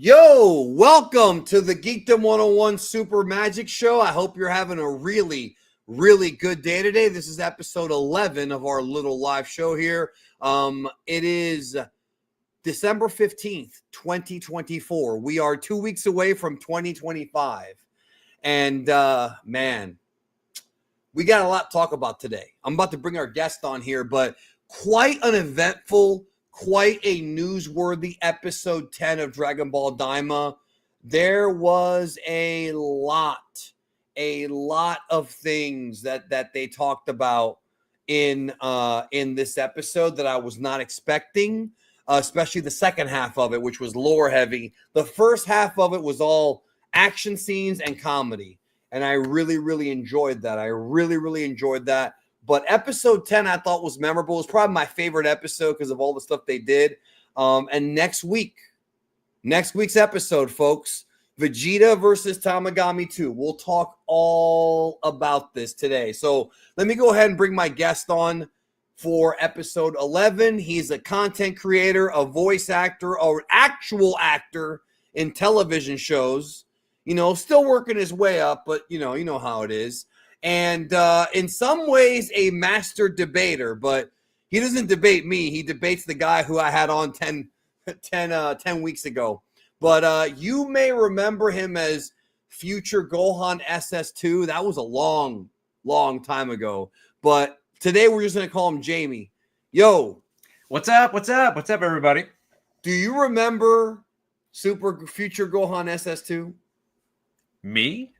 Yo, welcome to the Geekdom 101 Super Magic Show. I hope you're having a really good day today. This is episode 11 of our little live show here. It is December 15th, 2024. We are 2 weeks away from 2025. And man, we got a lot to talk about today. I'm about to bring our guest on here, but quite an eventful, quite a newsworthy episode 10 of Dragon Ball Daima. There was a lot of things that they talked about in this episode that I was not expecting, especially the second half of it, which was lore heavy. The first half of it was all action scenes and comedy, and I really enjoyed that. I really enjoyed that. But episode 10 I thought was memorable. It was probably my favorite episode because of all the stuff they did. And next week's episode, folks, Vegeta versus Tagami 2. We'll talk all about this today. So let me go ahead and bring my guest on for episode 11. He's a content creator, a voice actor, or actual actor in television shows. You know, still working his way up, but you know how it is. And in some ways, a master debater, but he doesn't debate me. He debates the guy who I had on 10 weeks ago. But you may remember him as future Gohan SS2. That was a long time ago. But today, we're just going to call him Jamie. Yo. What's up? What's up, everybody? Do you remember future Gohan SS2? Me?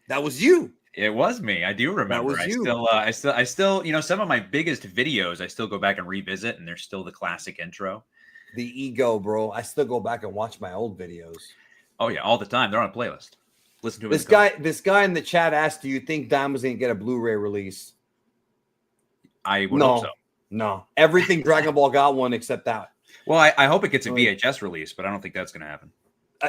That was you. It was me. I do remember. That was you. I still, you know, some of my biggest videos I still go back and revisit, and they're still the classic intro. The ego, bro. I still go back and watch my old videos. Oh yeah, all the time. They're on a playlist. Listen to it. This guy in the chat asked, "Do you think Daima's gonna get a Blu-ray release?" I would hope so. No, everything Dragon Ball got one except that. Well, I hope it gets a VHS release, but I don't think that's going to happen.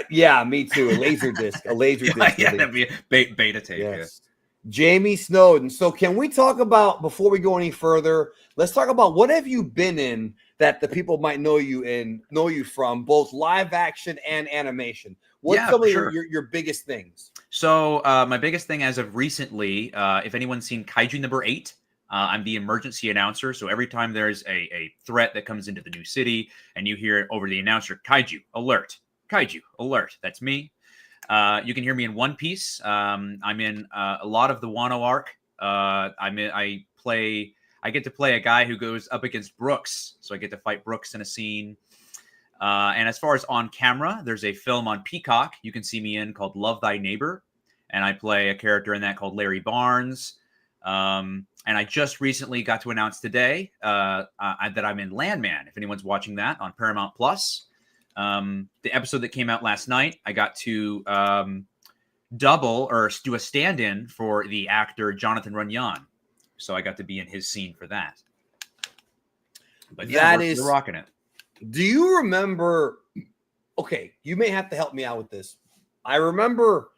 Yeah, me too. A laser disc. Yeah, that'd be a beta tape. Yes. Yeah. Jamie Snowden. So can we talk about, before we go any further, let's talk about what have you been in that the people might know you from, both live action and animation. What's some of your biggest things? So my biggest thing as of recently, if anyone's seen Kaiju number 8, I'm the emergency announcer. So every time there's a threat that comes into the new city and you hear over the announcer, Kaiju alert, that's me. You can hear me in One Piece. I'm in a lot of the Wano arc. I get to play a guy who goes up against Brooks, so I get to fight Brooks in a scene. And as far as on camera, there's a film on Peacock you can see me in called Love Thy Neighbor, and I play a character in that called Larry Barnes. And I just recently got to announce today that I'm in Landman, if anyone's watching that on Paramount Plus. The episode that came out last night, I got to double or do a stand-in for the actor Jonathan Runyon. So I got to be in his scene for that. But yeah, we're rocking it. Do you remember? Okay, you may have to help me out with this. I remember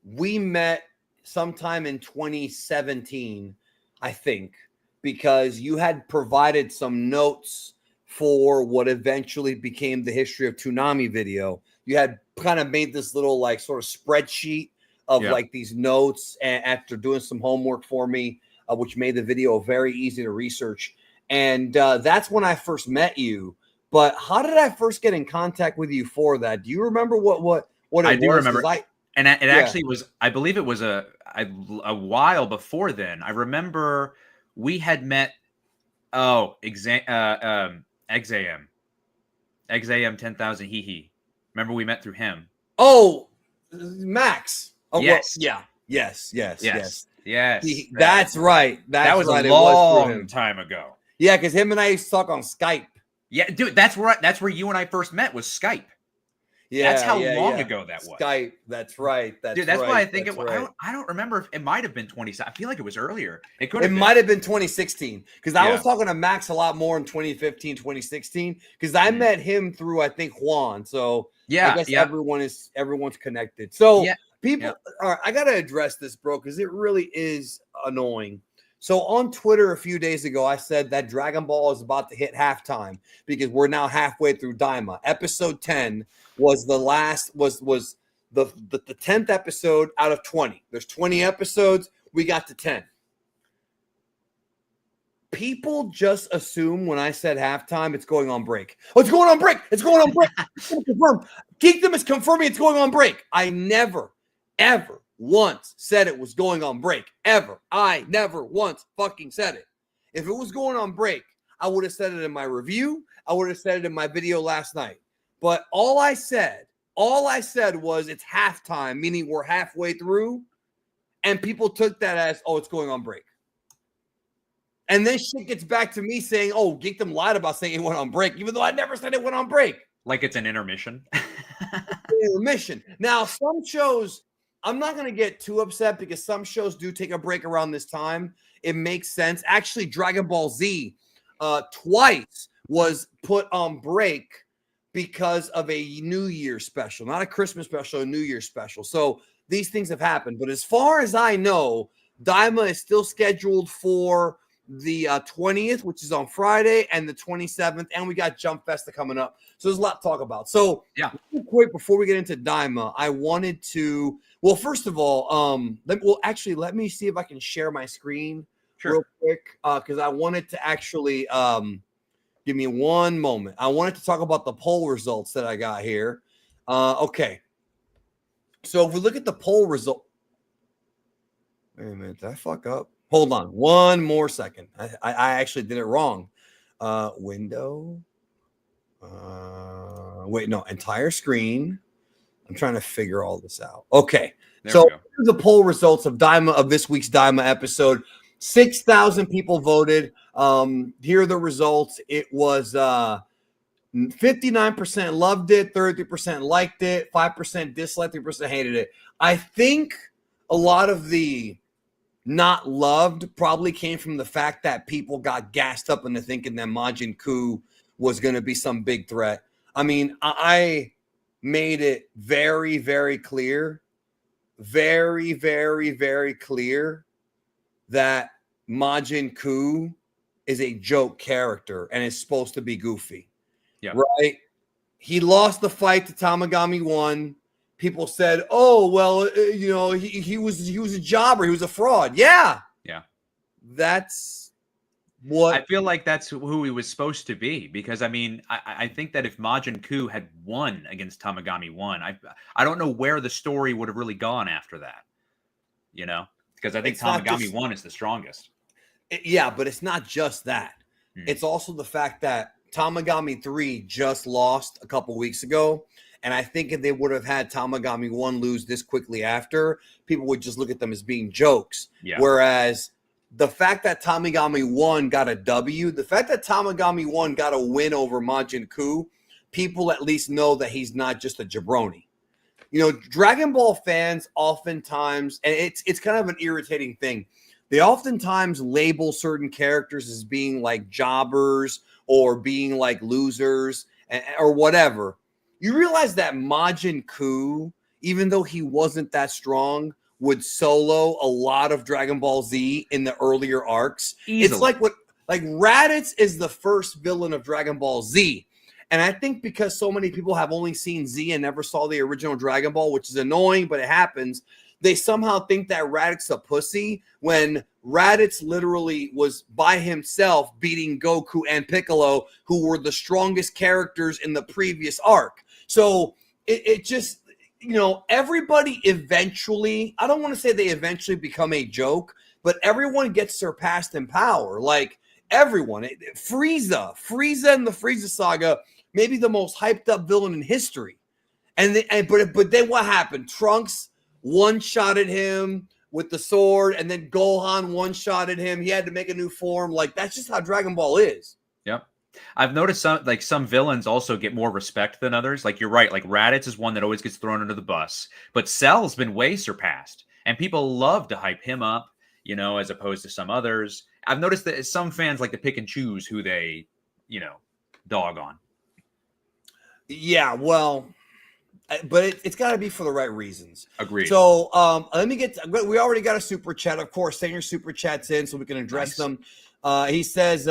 we met sometime in 2017, I think, because you had provided some notes for what eventually became the History of Toonami video. You had kind of made this little like sort of spreadsheet of like these notes after doing some homework for me, which made the video very easy to research. And that's when I first met you. But how did I first get in contact with you for that? Do you remember what it was? I do remember. And it actually was, I believe it was a while before then. I remember we had met, Exam 10,000 Hee Hee. Remember we met through him. Oh, Max. Oh, yes. Well, yeah. Yes. That's right. That was right. A long time ago. Yeah, because him and I used to talk on Skype. Yeah, dude, that's where you and I first met was Skype. Yeah, that's how long ago that was. Skype. That's right. That's why I think right. I don't remember if it might have been 20. I feel like it was earlier. It might have been 2016 because I was talking to Max a lot more in 2015, 2016 because I met him through I think Juan. So I guess everyone's connected. So people, all right, I gotta address this, bro, because it really is annoying. So on Twitter a few days ago, I said that Dragon Ball is about to hit halftime because we're now halfway through Daima. Episode 10 was the last, was the 10th episode out of 20. There's 20 episodes. We got to 10. People just assume when I said halftime, it's going on break. Oh, it's going on break. It's going on break. It's confirmed. Geekdom is confirming it's going on break. I never, ever once said it was going on break. Ever. I never once fucking said it. If it was going on break, I would have said it in my review. I would have said it in my video last night. But all I said was it's halftime, meaning we're halfway through. And people took that as, oh, it's going on break. And then shit gets back to me saying, oh, Geekdom lied about saying it went on break, even though I never said it went on break. Like it's an intermission. Intermission. Now, some shows, I'm not going to get too upset because some shows do take a break around this time. It makes sense. Actually, Dragon Ball Z twice was put on break because of a New Year special, not a Christmas special, a New Year special. So these things have happened. But as far as I know, Daima is still scheduled for the 20th, which is on Friday, and the 27th. And we got Jump Festa coming up. So there's a lot to talk about. So real quick, before we get into Daima, I wanted to, well, first of all, let me see if I can share my screen real quick, because I wanted to actually give me one moment. I wanted to talk about the poll results that I got here. Okay. So if we look at the poll result, wait a minute, did I fuck up? Hold on one more second. I actually did it wrong. Window. Wait, no, entire screen. I'm trying to figure all this out. Okay. So here's the poll results of Daima, of this week's Daima episode. 6,000 people voted. Here are the results. It was 59% loved it, 33% liked it, 5% disliked, 3% hated it. I think a lot of the not loved probably came from the fact that people got gassed up into thinking that Majin Kuu was going to be some big threat. I mean, I made it very, very clear, very, very, very clear that Majin Kuu is a joke character and is supposed to be goofy. Yeah. Right? He lost the fight to Tamagami 1. People said, "Oh, well, he was a jobber. He was a fraud." Yeah. That's What? I feel like that's who he was supposed to be, because I mean, I think that if Majin Kuu had won against Tamagami 1, I don't know where the story would have really gone after that, you know, because I think It's not Tamagami just 1 is the strongest. yeah, but it's not just that. Hmm. It's also the fact that Tamagami 3 just lost a couple weeks ago. And I think if they would have had Tamagami 1 lose this quickly after, people would just look at them as being jokes. Yeah. Whereas the fact that Tamagami 1 got a W, the fact that Tamagami 1 got a win over Majin Kuu, people at least know that he's not just a jabroni. You know, Dragon Ball fans oftentimes, and it's kind of an irritating thing, they oftentimes label certain characters as being like jobbers or being like losers or whatever. You realize that Majin Kuu, even though he wasn't that strong, would solo a lot of Dragon Ball Z in the earlier arcs. Easily. It's like Raditz is the first villain of Dragon Ball Z. And I think because so many people have only seen Z and never saw the original Dragon Ball, which is annoying, but it happens, they somehow think that Raditz a pussy when Raditz literally was by himself beating Goku and Piccolo, who were the strongest characters in the previous arc. So it just, you know, everybody eventually, I don't want to say they eventually become a joke, but everyone gets surpassed in power. Like everyone. Frieza in the Frieza saga, maybe the most hyped up villain in history. But then what happened? Trunks one-shotted him with the sword, and then Gohan one-shotted him. He had to make a new form. Like, that's just how Dragon Ball is. Yep. I've noticed some villains also get more respect than others. Like, you're right. Like, Raditz is one that always gets thrown under the bus. But Cell's been way surpassed. And people love to hype him up, you know, as opposed to some others. I've noticed that some fans like to pick and choose who they, you know, dog on. Yeah, well, but it's got to be for the right reasons. Agreed. So let me get. We already got a super chat, of course. Send your super chats in so we can address them. He says,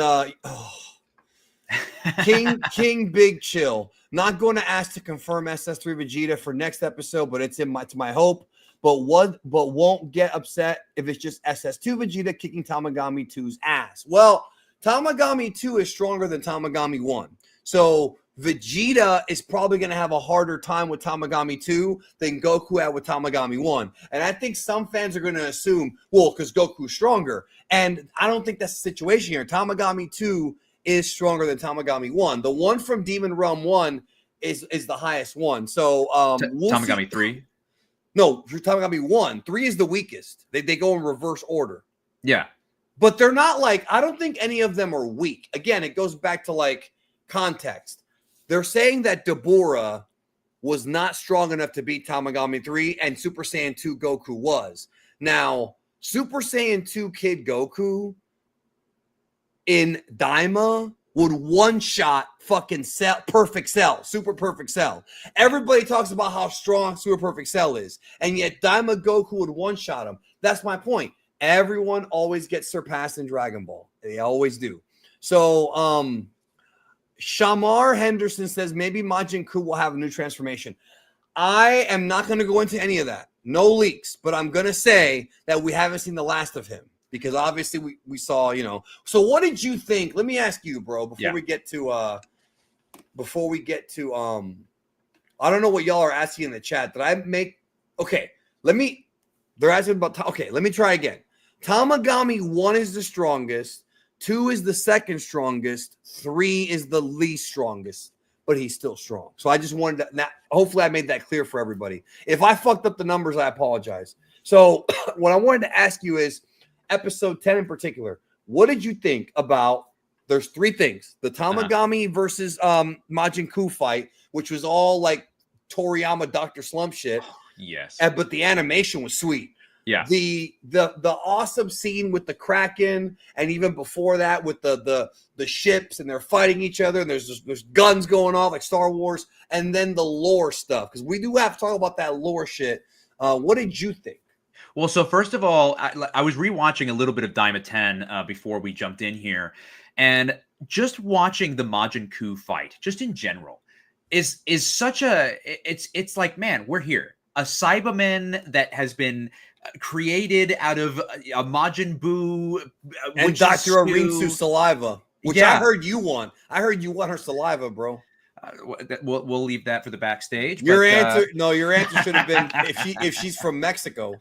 King Big Chill. Not going to ask to confirm SS3 Vegeta for next episode, but it's my hope. But won't get upset if it's just SS2 Vegeta kicking Tamagami 2's ass. Well, Tamagami 2 is stronger than Tamagami 1. So Vegeta is probably going to have a harder time with Tamagami 2 than Goku had with Tamagami 1. And I think some fans are going to assume, well, because Goku's stronger. And I don't think that's the situation here. Tamagami 2 is stronger than Tamagami 1. The one from Demon Realm 1 is the highest one. So Tamagami 3? No, Tamagami 1. 3 is the weakest. They go in reverse order. Yeah. But they're not like, I don't think any of them are weak. Again, it goes back to like context. They're saying that Deborah was not strong enough to beat Tamagami 3 and Super Saiyan 2 Goku was. Now, Super Saiyan 2 Kid Goku in Daima would one-shot fucking Perfect Cell, Super Perfect Cell. Everybody talks about how strong Super Perfect Cell is, and yet Daima Goku would one-shot him. That's my point. Everyone always gets surpassed in Dragon Ball. They always do. So, Shamar Henderson says maybe Majin Kuu will have a new transformation. I am not going to go into any of that. No leaks, but I'm going to say that we haven't seen the last of him because obviously we saw, you know. So what did you think? Let me ask you, bro, before we get to I don't know what y'all are asking in the chat. Did I make okay, they're asking about okay, let me try again. Tamagami 1 is the strongest. 2 is the second strongest. 3 is the least strongest, but he's still strong. So I just wanted to, hopefully I made that clear for everybody. If I fucked up the numbers, I apologize. So what I wanted to ask you is episode 10 in particular, what did you think about, there's 3 things, the Tamagami versus Majin Kuu fight, which was all like Toriyama Dr. Slump shit. Yes. But the animation was sweet. Yeah. The awesome scene with the Kraken, and even before that with the ships, and they're fighting each other, and there's guns going off like Star Wars, and then the lore stuff, because we do have to talk about that lore shit. What did you think? Well, so first of all, I was rewatching a little bit of Daima 10 before we jumped in here, and just watching the Majin Kuu fight, just in general, is such a it's like, man, we're here. a Cyberman that has been created out of a Majin Buu and Dr. Arinsu saliva, which I heard you want. I heard you want her saliva, bro. We'll leave that for the backstage. Your answer should have been if she's from Mexico.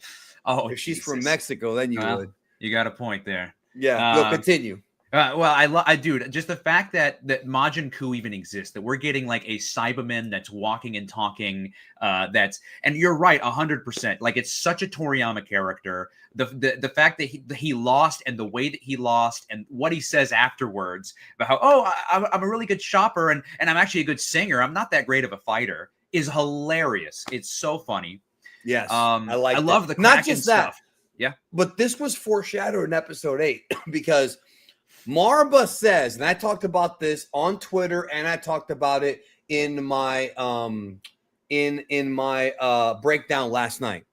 Oh, if she's from Mexico, then you would. You got a point there. Yeah, go continue. Well, dude, just the fact that Majin Kuu even exists, that we're getting like a Cyberman that's walking and talking, and you're right, 100%. Like, it's such a Toriyama character. The fact that he lost, and the way that he lost, and what he says afterwards about how, I'm a really good shopper, and I'm actually a good singer. I'm not that great of a fighter, is hilarious. It's so funny. Yes, I love the not just stuff. That. Yeah, but this was foreshadowed in episode 8 because Marba says, and I talked about this on Twitter, and I talked about it in my in my breakdown last night.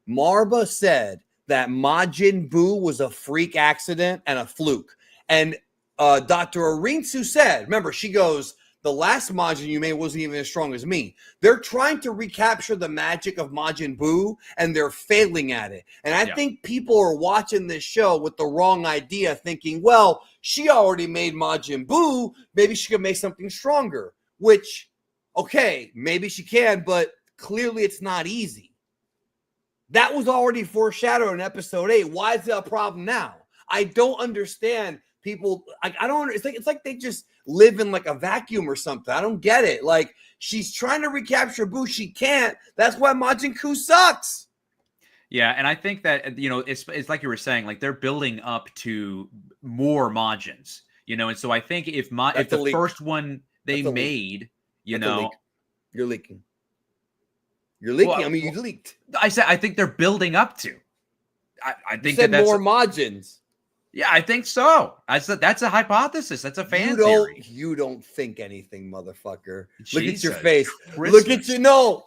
Marba said that Majin Buu was a freak accident and a fluke, and Dr. Arinsu said, remember, she goes, the last Majin you made wasn't even as strong as me. They're trying to recapture the magic of Majin Buu, and they're failing at it. And I think people are watching this show with the wrong idea, thinking, well, she already made Majin Buu. Maybe she could make something stronger, which, okay, maybe she can, but clearly it's not easy. That was already foreshadowed in episode 8. Why is it a problem now? I don't understand people. I don't. It's like they just live in like a vacuum or something. I don't get it. Like, she's trying to recapture Buu, she can't. That's why Majin Kuu sucks. Yeah, and I think that, you know, it's like you were saying, like, they're building up to more Majins, you know, and so I think if the first one they made, you know, you're leaking. You're leaking. Well, I mean, you leaked. I think they're building up to. I think that's more Majins. Yeah, I think so. That's a hypothesis. That's a fan theory. You don't think anything, motherfucker. Jesus look at your face. Christmas. Look at you. No,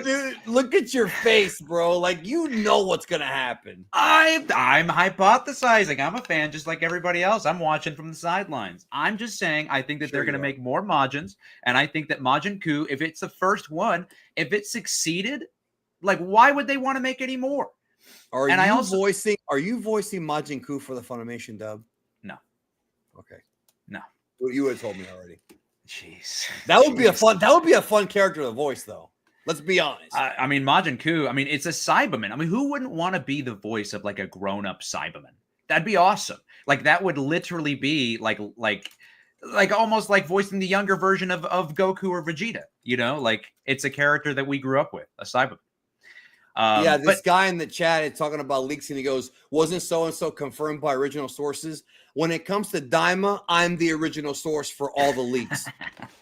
dude. Look at your face, bro. Like, you know what's gonna happen. I'm hypothesizing. I'm a fan just like everybody else. I'm watching from the sidelines. I'm just saying I think that they're gonna make more Majins, and I think that Majin Kuu, if it's the first one, if it succeeded, like, why would they want to make any more? Are you voicing Majin Kuu for the Funimation dub? No. Okay. No. You would have told me already. Jeez. That would be a fun character to voice, though. Let's be honest. I mean, Majin Kuu, I mean, it's a Cyberman. I mean, who wouldn't want to be the voice of like a grown-up Cyberman? That'd be awesome. Like, that would literally be like almost like voicing the younger version of Goku or Vegeta, you know? Like, it's a character that we grew up with, a Cyberman. This guy in the chat is talking about leaks, and he goes, wasn't so-and-so confirmed by original sources? When it comes to Daima, I'm the original source for all the leaks.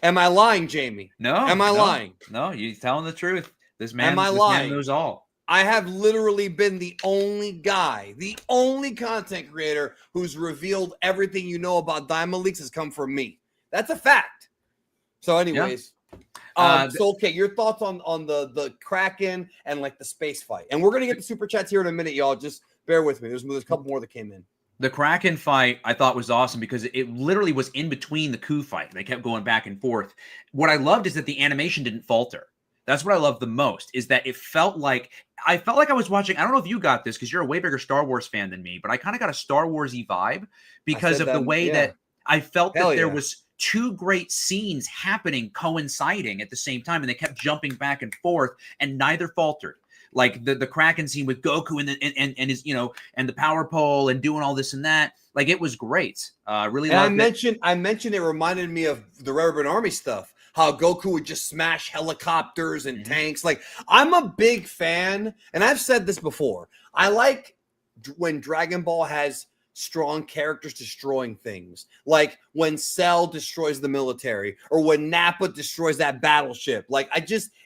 Am I lying, Jamie? No. Am I lying? No, you're telling the truth. This man knows all. I have literally been the only guy, the only content creator who's revealed everything you know about Daima leaks has come from me. That's a fact. So anyways... So okay, your thoughts on the Kraken and like the space fight, and we're gonna get the super chats here in a minute, y'all. Just bear with me. There's a couple more that came in. The Kraken fight I thought was awesome because it literally was in between the Kuu fight. They kept going back and forth. What I loved is that the animation didn't falter. That's what I love the most, is that it felt like I was watching. I don't know if you got this because you're a way bigger Star Wars fan than me, but I kind of got a Star Wars-y vibe because of the way that I felt that there was two great scenes happening, coinciding at the same time, and they kept jumping back and forth, and neither faltered. Like the Kraken scene with Goku and his, you know, and the power pole and doing all this and that. Like, it was great. Really loved it. I mentioned it reminded me of the Rebel Army stuff. How Goku would just smash helicopters and tanks. Like, I'm a big fan, and I've said this before. I like when Dragon Ball has strong characters destroying things, like when Cell destroys the military or when Nappa destroys that battleship. Like,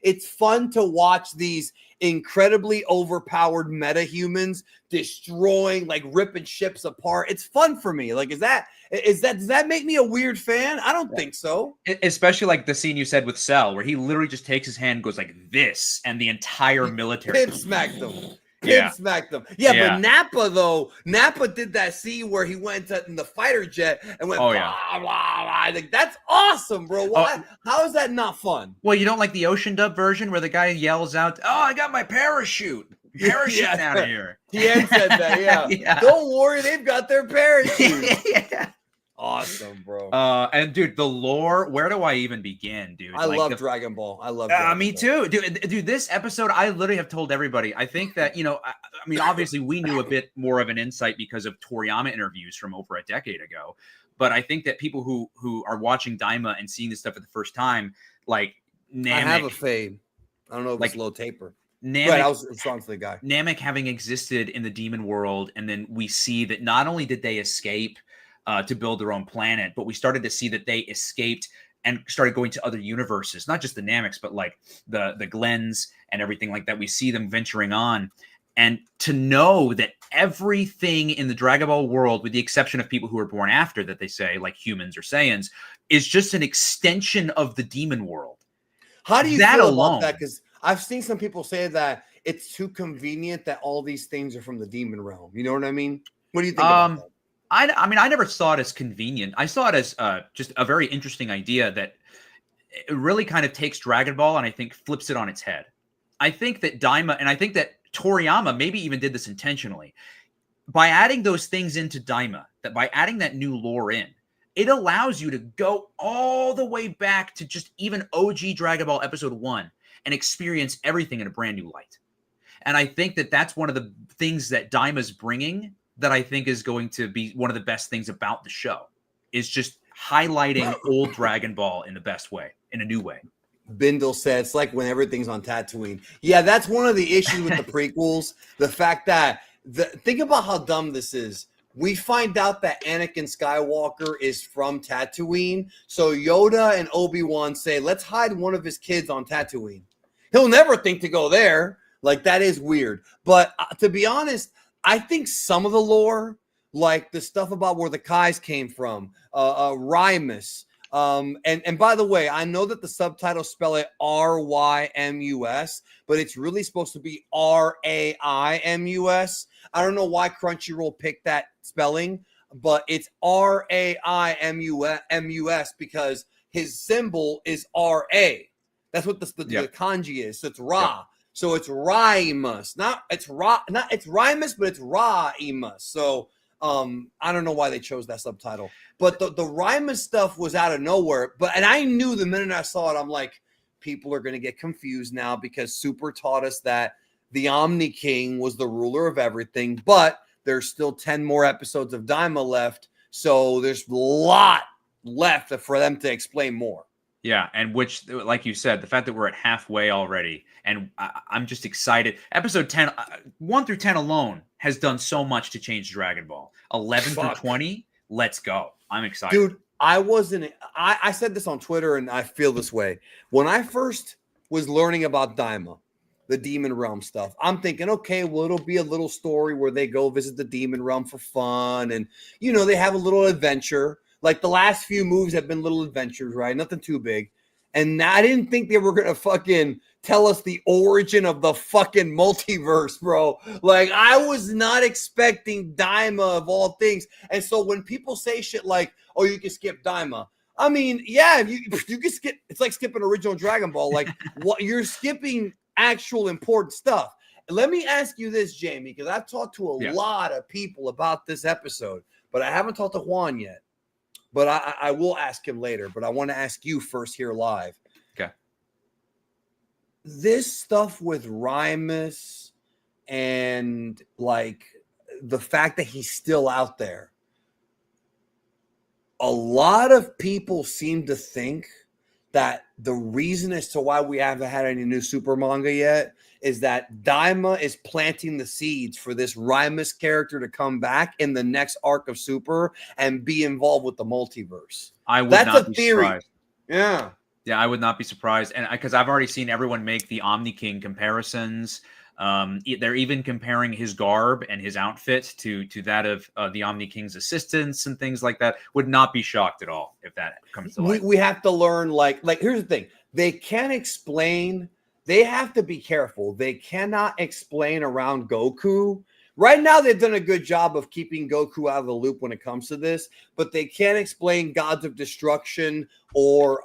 it's fun to watch these incredibly overpowered metahumans destroying, like, ripping ships apart. It's fun for me. Like, does that make me a weird fan? I don't think so. Especially like the scene you said with Cell, where he literally just takes his hand and goes like this, and the entire military pip smacked them. Pimp smacked him. Yeah, Yeah. but Nappa did that scene where he went in the fighter jet and went blah, blah, blah. Like, that's awesome, bro. Why? How is that not fun? Well, you don't like the Ocean Dub version where the guy yells out, "Oh, I got my parachute. Parachute out of here." Tien said that, yeah. Don't worry, they've got their parachute. Yeah. Awesome, bro. And dude, the lore, where do I even begin, dude? I love Dragon Ball. I love Dragon me Ball. too. Dude, this episode, I literally have told everybody. I think that, I mean, obviously we knew a bit more of an insight because of Toriyama interviews from over a decade ago. But I think that people who are watching Daima and seeing this stuff for the first time, like Namek. I have a fade. I don't know if it's low taper. Namek, right, I was responding to the guy. Namek having existed in the demon world, and then we see that not only did they escape to build their own planet, but we started to see that they escaped and started going to other universes, not just the Nameks, but like the Glens and everything like that. We see them venturing on. And to know that everything in the Dragon Ball world, with the exception of people who are born after that, they say, like humans or Saiyans, is just an extension of the demon world. How do you feel about that? Because I've seen some people say that it's too convenient that all these things are from the demon realm. You know what I mean? What do you think about that? I mean, I never saw it as convenient. I saw it as just a very interesting idea that it really kind of takes Dragon Ball and I think flips it on its head. I think that Daima, and I think that Toriyama maybe even did this intentionally. By adding those things into Daima, that by adding that new lore in, it allows you to go all the way back to just even OG Dragon Ball Episode 1 and experience everything in a brand new light. And I think that that's one of the things that Daima's bringing that I think is going to be one of the best things about the show, is just highlighting old Dragon Ball in the best way, in a new way. Bindle said it's like when everything's on Tatooine. Yeah, that's one of the issues with the prequels. The fact that think about how dumb this is. We find out that Anakin Skywalker is from Tatooine. So Yoda and Obi-Wan say, let's hide one of his kids on Tatooine. He'll never think to go there. Like, that is weird. But to be honest, I think some of the lore, like the stuff about where the Kais came from, Rymus, and by the way, I know that the subtitles spell it Rymus, but it's really supposed to be Raimus. I don't know why Crunchyroll picked that spelling, but it's Raimus because his symbol is Ra. That's what the kanji is. So it's Ra. Yep. So it's Rymus. It's Rymus, but it's Raimus. So I don't know why they chose that subtitle. But the Rymus stuff was out of nowhere. And I knew the minute I saw it, I'm like, people are going to get confused now because Super taught us that the Omni King was the ruler of everything. But there's still 10 more episodes of Daima left. So there's a lot left for them to explain more. Yeah, and which, like you said, the fact that we're at halfway already, and I'm just excited. Episode 10, 1 through 10 alone has done so much to change Dragon Ball. 11 through 20, let's go. I'm excited. Dude, I said this on Twitter, and I feel this way. When I first was learning about Daima, the Demon Realm stuff, I'm thinking, okay, well, it'll be a little story where they go visit the Demon Realm for fun, and, they have a little adventure. Like the last few moves have been little adventures, right? Nothing too big. And I didn't think they were going to fucking tell us the origin of the fucking multiverse, bro. Like, I was not expecting Daima of all things. And so when people say shit like, oh, you can skip Daima. I mean, yeah, you can skip. It's like skipping original Dragon Ball. Like, what you're skipping actual important stuff. Let me ask you this, Jamie, because I've talked to a lot of people about this episode, but I haven't talked to Juan yet. But I will ask him later. But I want to ask you first here live. Okay. This stuff with Rymus and like the fact that he's still out there. A lot of people seem to think that the reason as to why we haven't had any new Super manga yet is that Daima is planting the seeds for this Rymus character to come back in the next arc of Super and be involved with the multiverse. That's not be surprised. Yeah. Yeah, I would not be surprised. And because I've already seen everyone make the Omni King comparisons. They're even comparing his garb and his outfit to that of the Omni King's assistants and things like that. Would not be shocked at all if that comes to light. We have to learn, like here's the thing. They can't explain they have to be careful. They cannot explain around Goku. Right now, they've done a good job of keeping Goku out of the loop when it comes to this, but they can't explain gods of destruction or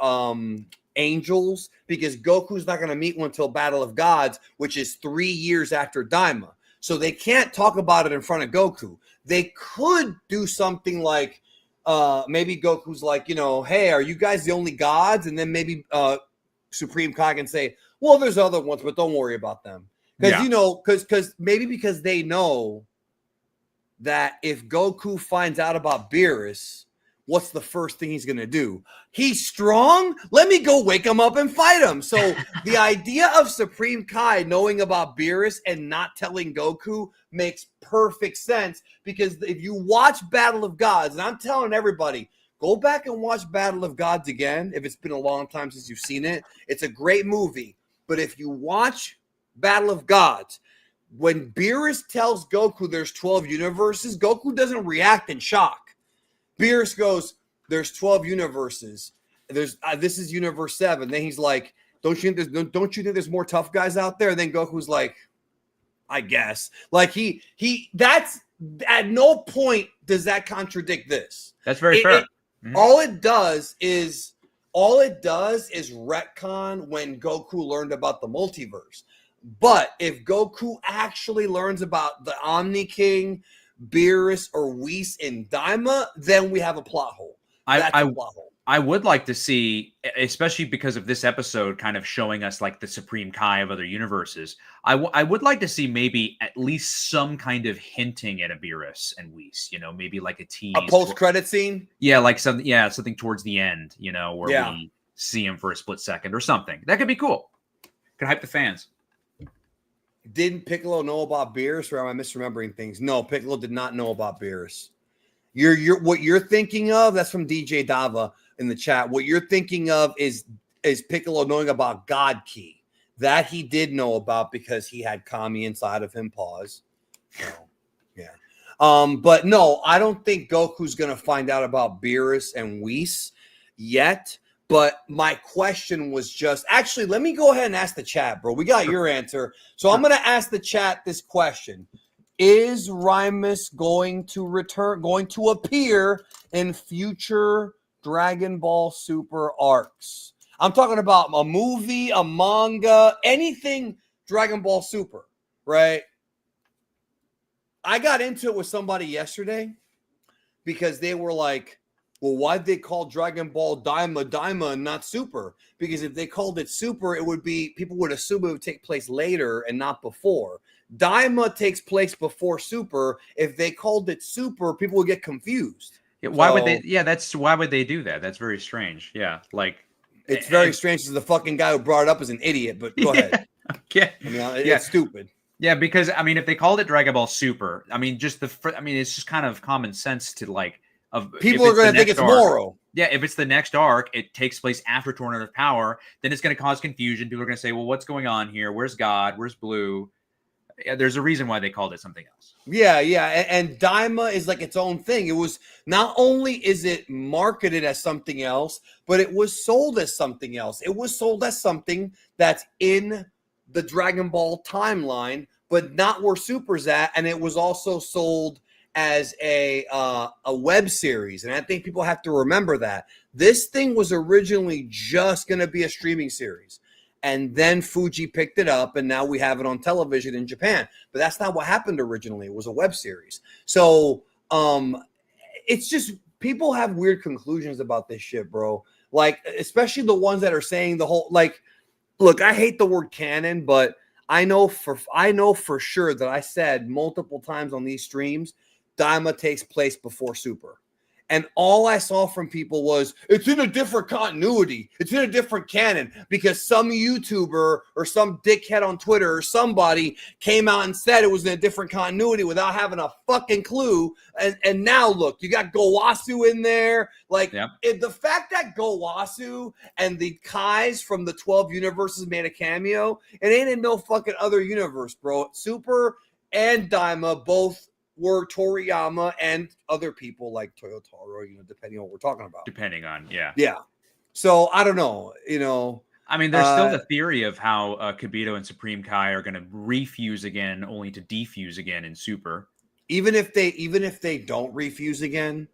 angels because Goku's not going to meet one until Battle of Gods, which is 3 years after Daima. So they can't talk about it in front of Goku. They could do something like maybe Goku's like, hey, are you guys the only gods? And then maybe Supreme Kai can say, well, there's other ones, but don't worry about them. Because because they know that if Goku finds out about Beerus, what's the first thing he's going to do? He's strong? Let me go wake him up and fight him. So the idea of Supreme Kai knowing about Beerus and not telling Goku makes perfect sense because if you watch Battle of Gods, and I'm telling everybody, go back and watch Battle of Gods again if it's been a long time since you've seen it. It's a great movie. But if you watch Battle of Gods, when Beerus tells Goku there's 12 universes, Goku doesn't react in shock. Beerus goes, there's 12 universes. This is universe 7. Then he's like, don't you think there's more tough guys out there? And then Goku's like, I guess. Like that's at no point does that contradict this. That's very fair. All it does is retcon when Goku learned about the multiverse. But if Goku actually learns about the Omni King, Beerus, or Whis in Daima, then we have a plot hole. That's a plot hole. I would like to see, especially because of this episode kind of showing us like the Supreme Kai of other universes, I would like to see maybe at least some kind of hinting at a Beerus and Whis, maybe like a tease. A post-credit scene? Yeah, like something towards the end, where we see him for a split second or something. That could be cool. Could hype the fans. Didn't Piccolo know about Beerus, or am I misremembering things? No, Piccolo did not know about Beerus. What you're thinking of, that's from DJ Dava in the chat. What you're thinking of is Piccolo knowing about God Key. That he did know about because he had Kami inside of him. Pause. So, yeah. But no, I don't think Goku's gonna find out about Beerus and Whis yet. But my question was just actually, let me go ahead and ask the chat, bro. We got your answer. So I'm gonna ask the chat this question. Is Rymus going to appear in future Dragon Ball Super arcs? I'm talking about a movie, a manga, anything Dragon Ball Super, right? I got into it with somebody yesterday because they were like, well, why'd they call Dragon Ball Daima and not Super? Because if they called it Super, people would assume it would take place later and not before. Daima takes place before Super. If they called it Super, people would get confused. Yeah, why would they? Yeah, why would they do that? That's very strange. Yeah, like it's very strange because the fucking guy who brought it up is an idiot. But go ahead. Okay. It's stupid. Yeah, because if they called it Dragon Ball Super, it's just kind of common sense to like. People are going to think it's Moro. Yeah, if it's the next arc, it takes place after Tournament of Power, then it's going to cause confusion. People are going to say, well, what's going on here? Where's God? Where's Blue? Yeah, there's a reason why they called it something else. Yeah. And Daima is like its own thing. It was not only is it marketed as something else, but it was sold as something else. It was sold as something that's in the Dragon Ball timeline, but not where Super's at. And it was also sold as a web series, and I think people have to remember that this thing was originally just going to be a streaming series, and then Fuji picked it up, and now we have it on television in Japan. But that's not what happened originally. It was a web series. So it's just people have weird conclusions about this shit, bro. Like especially the ones that are saying the whole like, look, I hate the word canon, but I know for sure that I said multiple times on these streams. Daima takes place before Super. And all I saw from people was, it's in a different continuity. It's in a different canon because some YouTuber or some dickhead on Twitter or somebody came out and said it was in a different continuity without having a fucking clue. And now look, you got Gowasu in there. Like if the fact that Gowasu and the Kais from the 12 universes made a cameo, it ain't in no fucking other universe, bro. Super and Daima both were Toriyama and other people like Toyotaro, depending on what we're talking about. Depending on, yeah. Yeah. So I don't know, I mean, there's still the theory of how Kibito and Supreme Kai are going to refuse again, only to defuse again in Super. Even if they don't refuse again,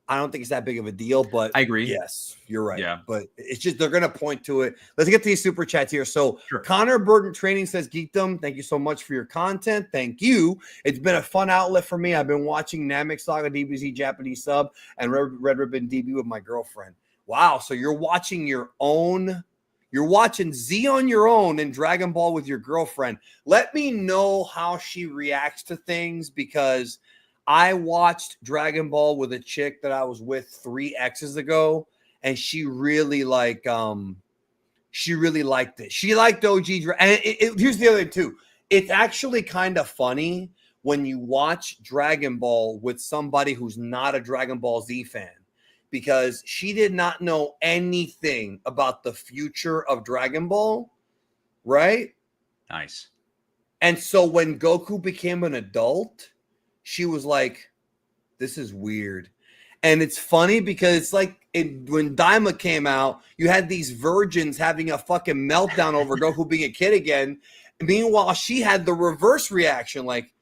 I don't think it's that big of a deal. But I agree. Yes, you're right. Yeah. But it's just they're going to point to it. Let's get to these super chats here. So Sure. Connor Burton Training says, Geekdom, thank you so much for your content. Thank you. It's been a fun outlet for me. I've been watching Namek Saga DBZ Japanese sub and Red Ribbon DB with my girlfriend. Wow. So you're watching you're watching Z on your own and Dragon Ball with your girlfriend. Let me know how she reacts to things, because I watched Dragon Ball with a chick that I was with 3 X's ago, and she really liked it. She liked OG. And here's the other thing too. It's actually kind of funny when you watch Dragon Ball with somebody who's not a Dragon Ball Z fan, because she did not know anything about the future of Dragon Ball, right? Nice. And so when Goku became an adult, she was like, this is weird. And it's funny because it's like when Daima came out, you had these virgins having a fucking meltdown over Goku being a kid again. Meanwhile, she had the reverse reaction, like,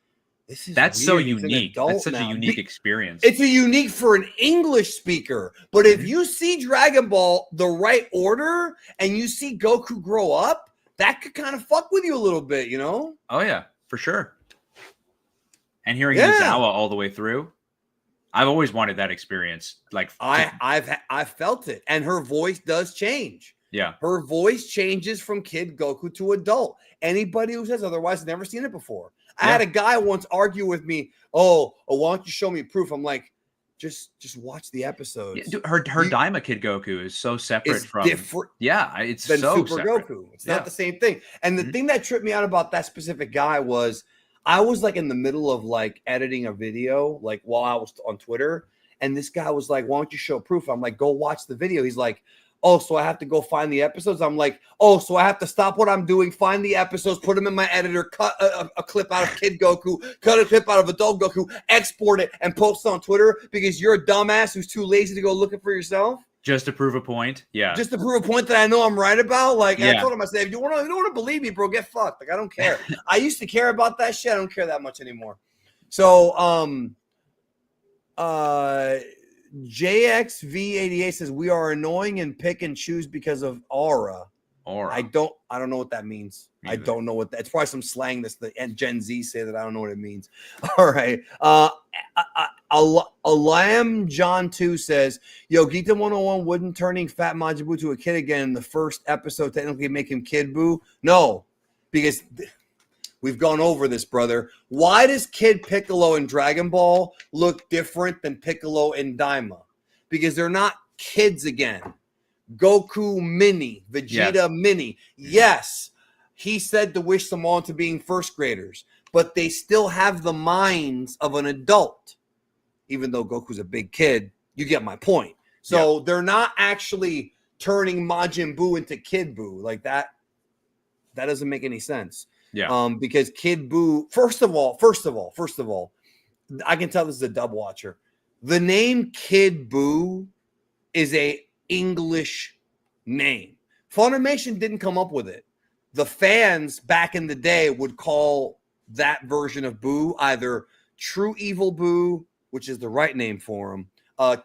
That's so unique. That's such a unique experience. It's a unique for an English speaker. But if you see Dragon Ball the right order and you see Goku grow up, that could kind of fuck with you a little bit, you know? Oh yeah, for sure. And hearing Misawa all the way through, I've always wanted that experience. Like I've felt it, and her voice does change. Yeah, her voice changes from kid Goku to adult. Anybody who says otherwise has never seen it before. I had a guy once argue with me. Oh, why don't you show me proof? I'm like, just watch the episodes. Yeah, dude, her Daima Kid Goku is so separate from different. Yeah, it's than so Super separate. Goku. It's not the same thing. And the thing that tripped me out about that specific guy was I was like in the middle of like editing a video, like while I was on Twitter, and this guy was like, "Why don't you show proof?" I'm like, "Go watch the video." He's like, "Oh, so I have to go find the episodes?" I'm like, "Oh, so I have to stop what I'm doing, find the episodes, put them in my editor, cut a clip out of Kid Goku, cut a clip out of Adult Goku, export it, and post it on Twitter because you're a dumbass who's too lazy to go looking for yourself?" Just to prove a point. Yeah. Just to prove a point that I know I'm right about. Like, I told him, I said, if you don't want to believe me, bro, get fucked. Like, I don't care. I used to care about that shit. I don't care that much anymore. So, JXV88 says, we are annoying and pick and choose because of aura. I don't know what that means. I don't know what that. It's probably some slang that's the Gen Z say that I don't know what it means. All right. Alam John 2 says, yo, Geekdom 101 wouldn't turning Fat Majin Buu to a kid again in the first episode technically make him Kid Buu? No, because we've gone over this, brother. Why does Kid Piccolo in Dragon Ball look different than Piccolo in Daima? Because they're not kids again. Goku Mini, Vegeta Mini. Yes, he said to wish them all to being first graders, but they still have the minds of an adult. Even though Goku's a big kid, you get my point. So they're not actually turning Majin Buu into Kid Buu like that. That doesn't make any sense. Yeah. Because Kid Buu, first of all, I can tell this is a dub watcher. The name Kid Buu is a English name. Funimation didn't come up with it. The fans back in the day would call that version of Buu either True Evil Buu, which is the right name for him,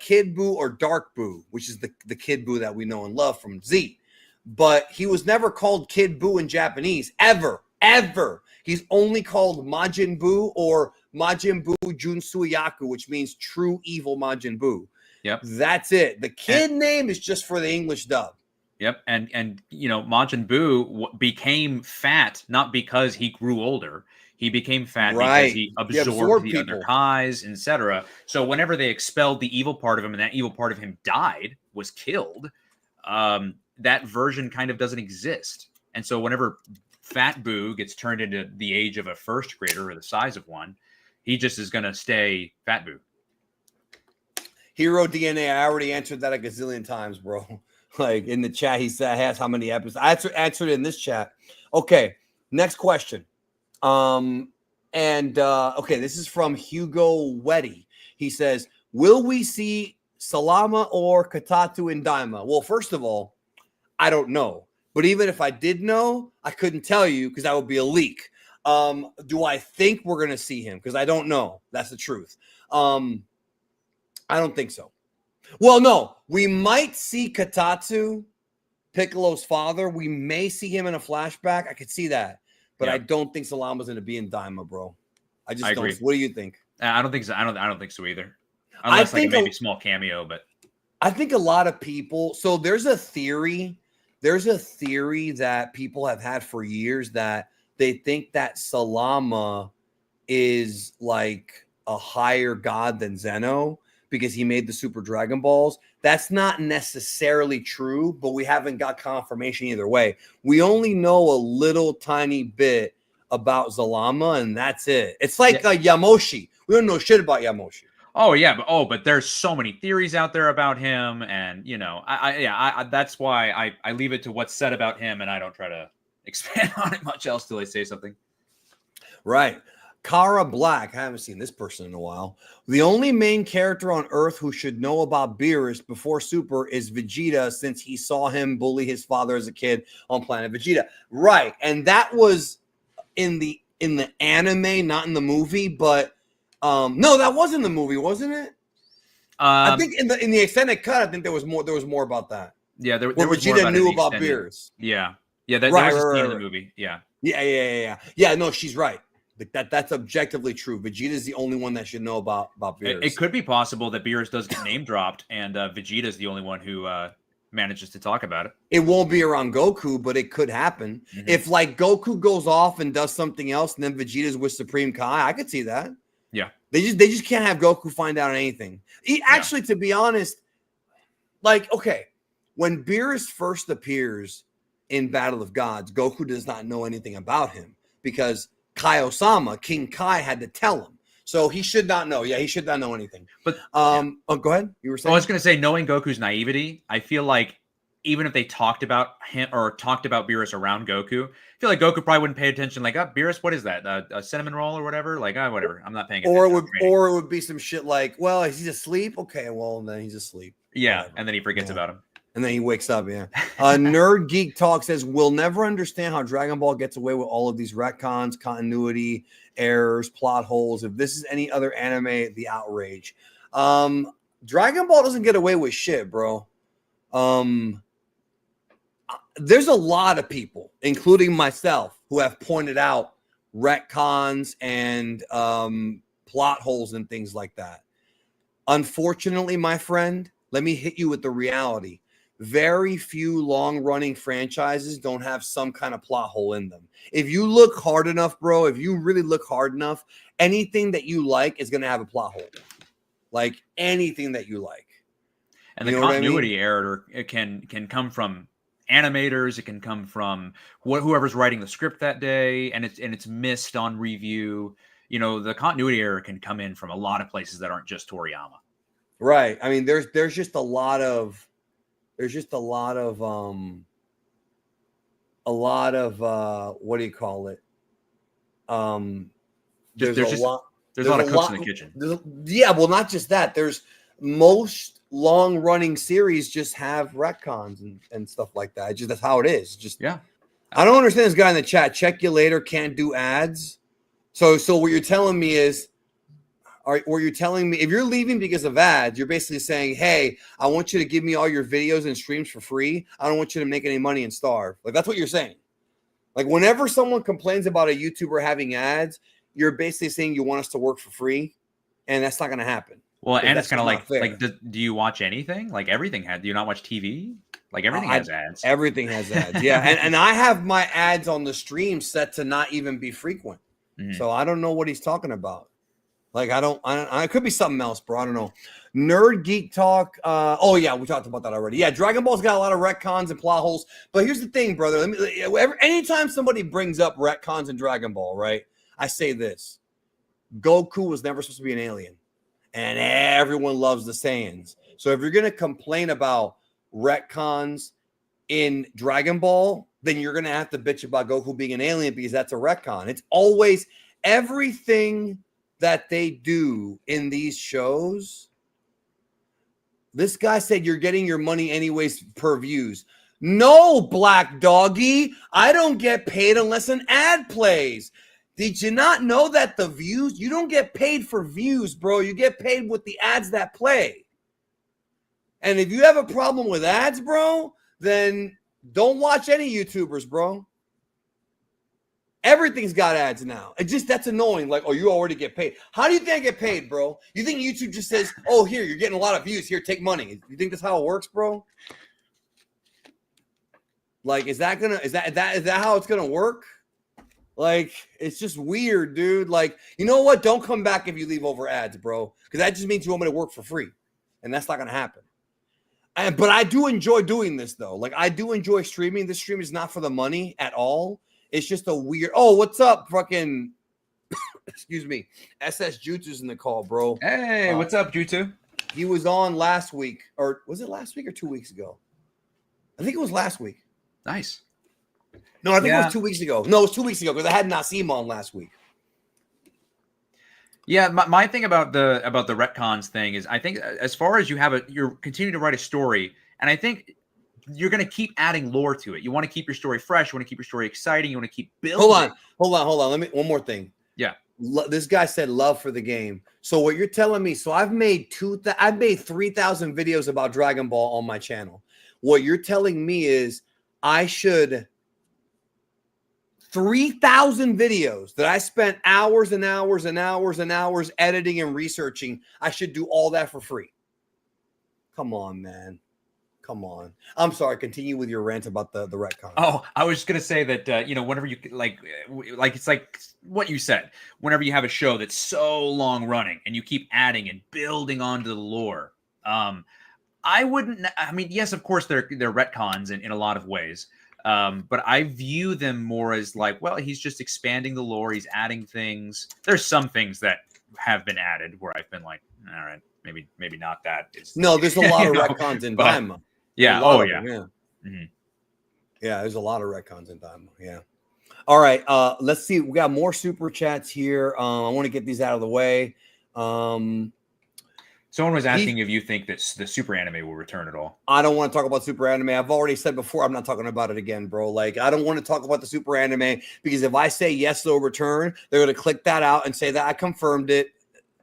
Kid Buu, or Dark Buu, which is the Kid Buu that we know and love from Z. But he was never called Kid Buu in Japanese, ever. He's only called Majin Buu or Majin Buu Junsuyaku, which means True Evil Majin Buu. Yep. That's it. The kid name is just for the English dub. Yep. And you know, Majin Buu became fat not because he grew older. He became fat because he absorbed the other Kais, etc. So whenever they expelled the evil part of him and that evil part of him died, was killed, that version kind of doesn't exist. And so whenever Fat Buu gets turned into the age of a first grader or the size of one, he just is going to stay Fat Buu. Hero DNA, I already answered that a gazillion times, bro. Like in the chat, he said, "Has how many episodes?" I answered it in this chat. Okay, next question. Okay, this is from Hugo Weddy. He says, "Will we see Salama or Katatu in Daima?" Well, first of all, I don't know, But even if I did know, I couldn't tell you because that would be a leak. Do I think we're going to see him? Because I don't know. That's the truth. I don't think so. Well, no, we might see Katatsu, Piccolo's father. We may see him in a flashback. I could see that. But I don't think Salama's going to be in Daima, bro. I just don't. What do you think? I don't think so. I don't think so either. Unless like maybe a small cameo, but I think a lot of people. So there's a theory. There's a theory that people have had for years that they think that Salama is like a higher god than Zeno because he made the Super Dragon Balls. That's not necessarily true, but we haven't got confirmation either way. We only know a little tiny bit about Zalama, and that's it. It's like Yamoshi. We don't know shit about Yamoshi. Oh yeah, but there's so many theories out there about him, and you know, I that's why I leave it to what's said about him, and I don't try to expand on it much else till I say something. Right. Kara Black, I haven't seen this person in a while. The only main character on Earth who should know about Beerus before Super is Vegeta, since he saw him bully his father as a kid on Planet Vegeta. Right, and that was in the anime, not in the movie. But no, that was in the movie, wasn't it? I think in the extended cut, I think there was more about that. Yeah, there was Vegeta more about knew about Beerus. Yeah, that was a scene in the movie. Yeah. No, she's right. That's objectively true. Vegeta's the only one that should know about Beerus. It could be possible that Beerus does get name dropped, and Vegeta's the only one who manages to talk about it. It won't be around Goku, but it could happen. Mm-hmm. If like Goku goes off and does something else, and then Vegeta's with Supreme Kai, I could see that. Yeah, they just can't have Goku find out anything. Actually, to be honest, like okay, when Beerus first appears in Battle of Gods, Goku does not know anything about him because Kai-Osama, King Kai, had to tell him. So he should not know. Yeah, he should not know anything. But oh, go ahead. You were saying? I was going to say, knowing Goku's naivety, I feel like even if they talked about him or talked about Beerus around Goku, I feel like Goku probably wouldn't pay attention. Like, Beerus, what is that? A cinnamon roll or whatever? Like, whatever. I'm not paying attention. Or it would be some shit like, well, is he asleep? Okay, well, then he's asleep. Yeah, whatever. And then he forgets about him. And then he wakes up, yeah. Nerd Geek Talk says, we'll never understand how Dragon Ball gets away with all of these retcons, continuity, errors, plot holes. If this is any other anime, the outrage. Dragon Ball doesn't get away with shit, bro. There's a lot of people, including myself, who have pointed out retcons and plot holes and things like that. Unfortunately, my friend, let me hit you with the reality. Very few long-running franchises don't have some kind of plot hole in them. If you look hard enough, bro, if you really look hard enough, anything that you like is going to have a plot hole. Like anything that you like. And the continuity error, it can come from animators, it can come from whoever's writing the script that day, and it's missed on review. You know, the continuity error can come in from a lot of places that aren't just Toriyama. Right. I mean, there's just a lot of what do you call it? There's a lot of cooks in the kitchen. Yeah, well, not just that. There's most long-running series just have retcons and stuff like that. That's how it is. I don't understand this guy in the chat. Check you later. Can't do ads. So what you're telling me is, you're telling me if you're leaving because of ads, you're basically saying, hey, I want you to give me all your videos and streams for free. I don't want you to make any money and starve. Like, that's what you're saying. Like, whenever someone complains about a YouTuber having ads, you're basically saying you want us to work for free, and that's not going to happen. Well, and it's kind of like do you watch anything? Like, everything do you not watch TV? Like, everything has ads. Everything has ads, yeah. and I have my ads on the stream set to not even be frequent. Mm-hmm. So I don't know what he's talking about. Like, it could be something else, bro. I don't know. Nerd Geek Talk. Oh, yeah, we talked about that already. Yeah, Dragon Ball's got a lot of retcons and plot holes. But here's the thing, brother. Anytime somebody brings up retcons in Dragon Ball, right, I say this. Goku was never supposed to be an alien. And everyone loves the Saiyans. So if you're going to complain about retcons in Dragon Ball, then you're going to have to bitch about Goku being an alien because that's a retcon. It's always everything that they do in these shows. This guy said you're getting your money anyways per views. No, black doggy. I don't get paid unless an ad plays. Did you not know that the views, you don't get paid for views, bro. You get paid with the ads that play. And if you have a problem with ads, bro, then don't watch any YouTubers, bro. Everything's got ads now. That's annoying. Like, oh, you already get paid. How do you think I get paid, bro? You think YouTube just says, oh, here, you're getting a lot of views. Here, take money. You think that's how it works, bro? Like, is that how it's gonna work? Like, it's just weird, dude. Like, you know what? Don't come back if you leave over ads, bro. Because that just means you want me to work for free. And that's not gonna happen. But I do enjoy doing this, though. Like, I do enjoy streaming. This stream is not for the money at all. It's just a weird. Oh, what's up, fucking? Excuse me. SS Jutsu's in the call, bro. Hey, what's up, Jutsu? He was on last week, or was it last week or 2 weeks ago? I think it was last week. Nice. No, I think it was 2 weeks ago. No, it was 2 weeks ago because I had Nassim on last week. Yeah, my thing about the retcons thing is, I think as far as you're continuing to write a story, and I think you're going to keep adding lore to it. You want to keep your story fresh. You want to keep your story exciting. You want to keep building. Hold on. One more thing. Yeah. This guy said love for the game. So what you're telling me, so I've made 3,000 videos about Dragon Ball on my channel. What you're telling me is I should 3,000 videos that I spent hours and hours and hours and hours editing and researching. I should do all that for free. Come on, man. Come on. I'm sorry. Continue with your rant about the retcon. Oh, I was just gonna say that whenever you like it's like what you said. Whenever you have a show that's so long running and you keep adding and building onto the lore, I wouldn't. I mean, yes, of course they're retcons in a lot of ways, but I view them more as like, well, he's just expanding the lore. He's adding things. There's some things that have been added where I've been like, all right, maybe not that. No, there's a lot of retcons in Daima. Yeah. Oh, yeah. Yeah. Mm-hmm. Yeah, there's a lot of retcons in Daima. Yeah. All right. Let's see. We got more super chats here. I want to get these out of the way. Someone was asking if you think that the super anime will return at all. I don't want to talk about super anime. I've already said before, I'm not talking about it again, bro. Like, I don't want to talk about the super anime because if I say yes, they'll return, they're going to click that out and say that I confirmed it.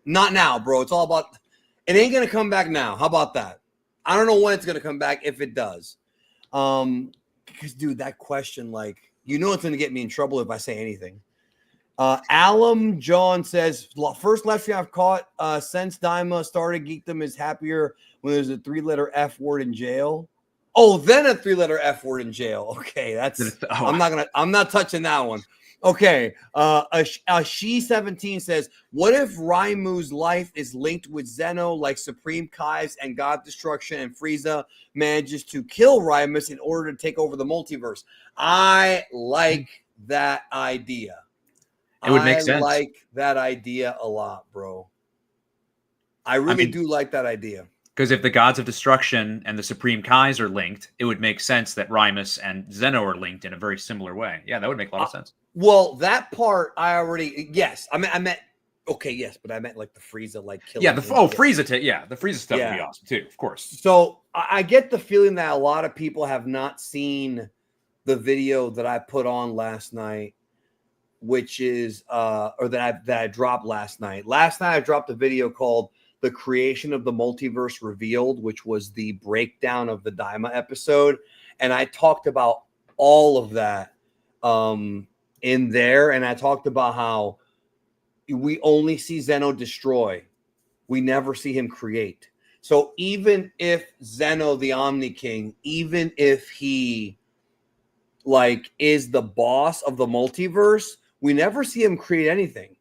Not now, bro. It's all about, it ain't going to come back now. How about that? I don't know when it's going to come back, if it does. Because, dude, that question, like, you know it's going to get me in trouble if I say anything. Alum John says, first live stream I've caught since Daima started Geekdom is happier when there's a 3-letter F word in jail. Oh, then a 3-letter F word in jail. Okay, that's I'm not touching that one. Okay, She17 says, what if Raimu's life is linked with Zeno, like Supreme Kai's and God Destruction, and Frieza manages to kill Raimus in order to take over the multiverse? I like that idea. It would make sense. I like that idea a lot, bro. I really do like that idea. Because if the Gods of Destruction and the Supreme Kais are linked, it would make sense that Raimus and Zeno are linked in a very similar way. Yeah, that would make a lot of sense. Well, that part I already, yes. I meant, okay, yes, but I meant like the Frieza, like killing. Yeah, Frieza, the Frieza stuff would be awesome too, of course. So I get the feeling that a lot of people have not seen the video that I put on last night, which is, or that I dropped last night. Last night I dropped a video called The Creation of the Multiverse Revealed, which was the breakdown of the Daima episode. And I talked about all of that in there. And I talked about how we only see Zeno destroy. We never see him create. So even if Zeno, the Omni King, even if he like is the boss of the multiverse, we never see him create anything.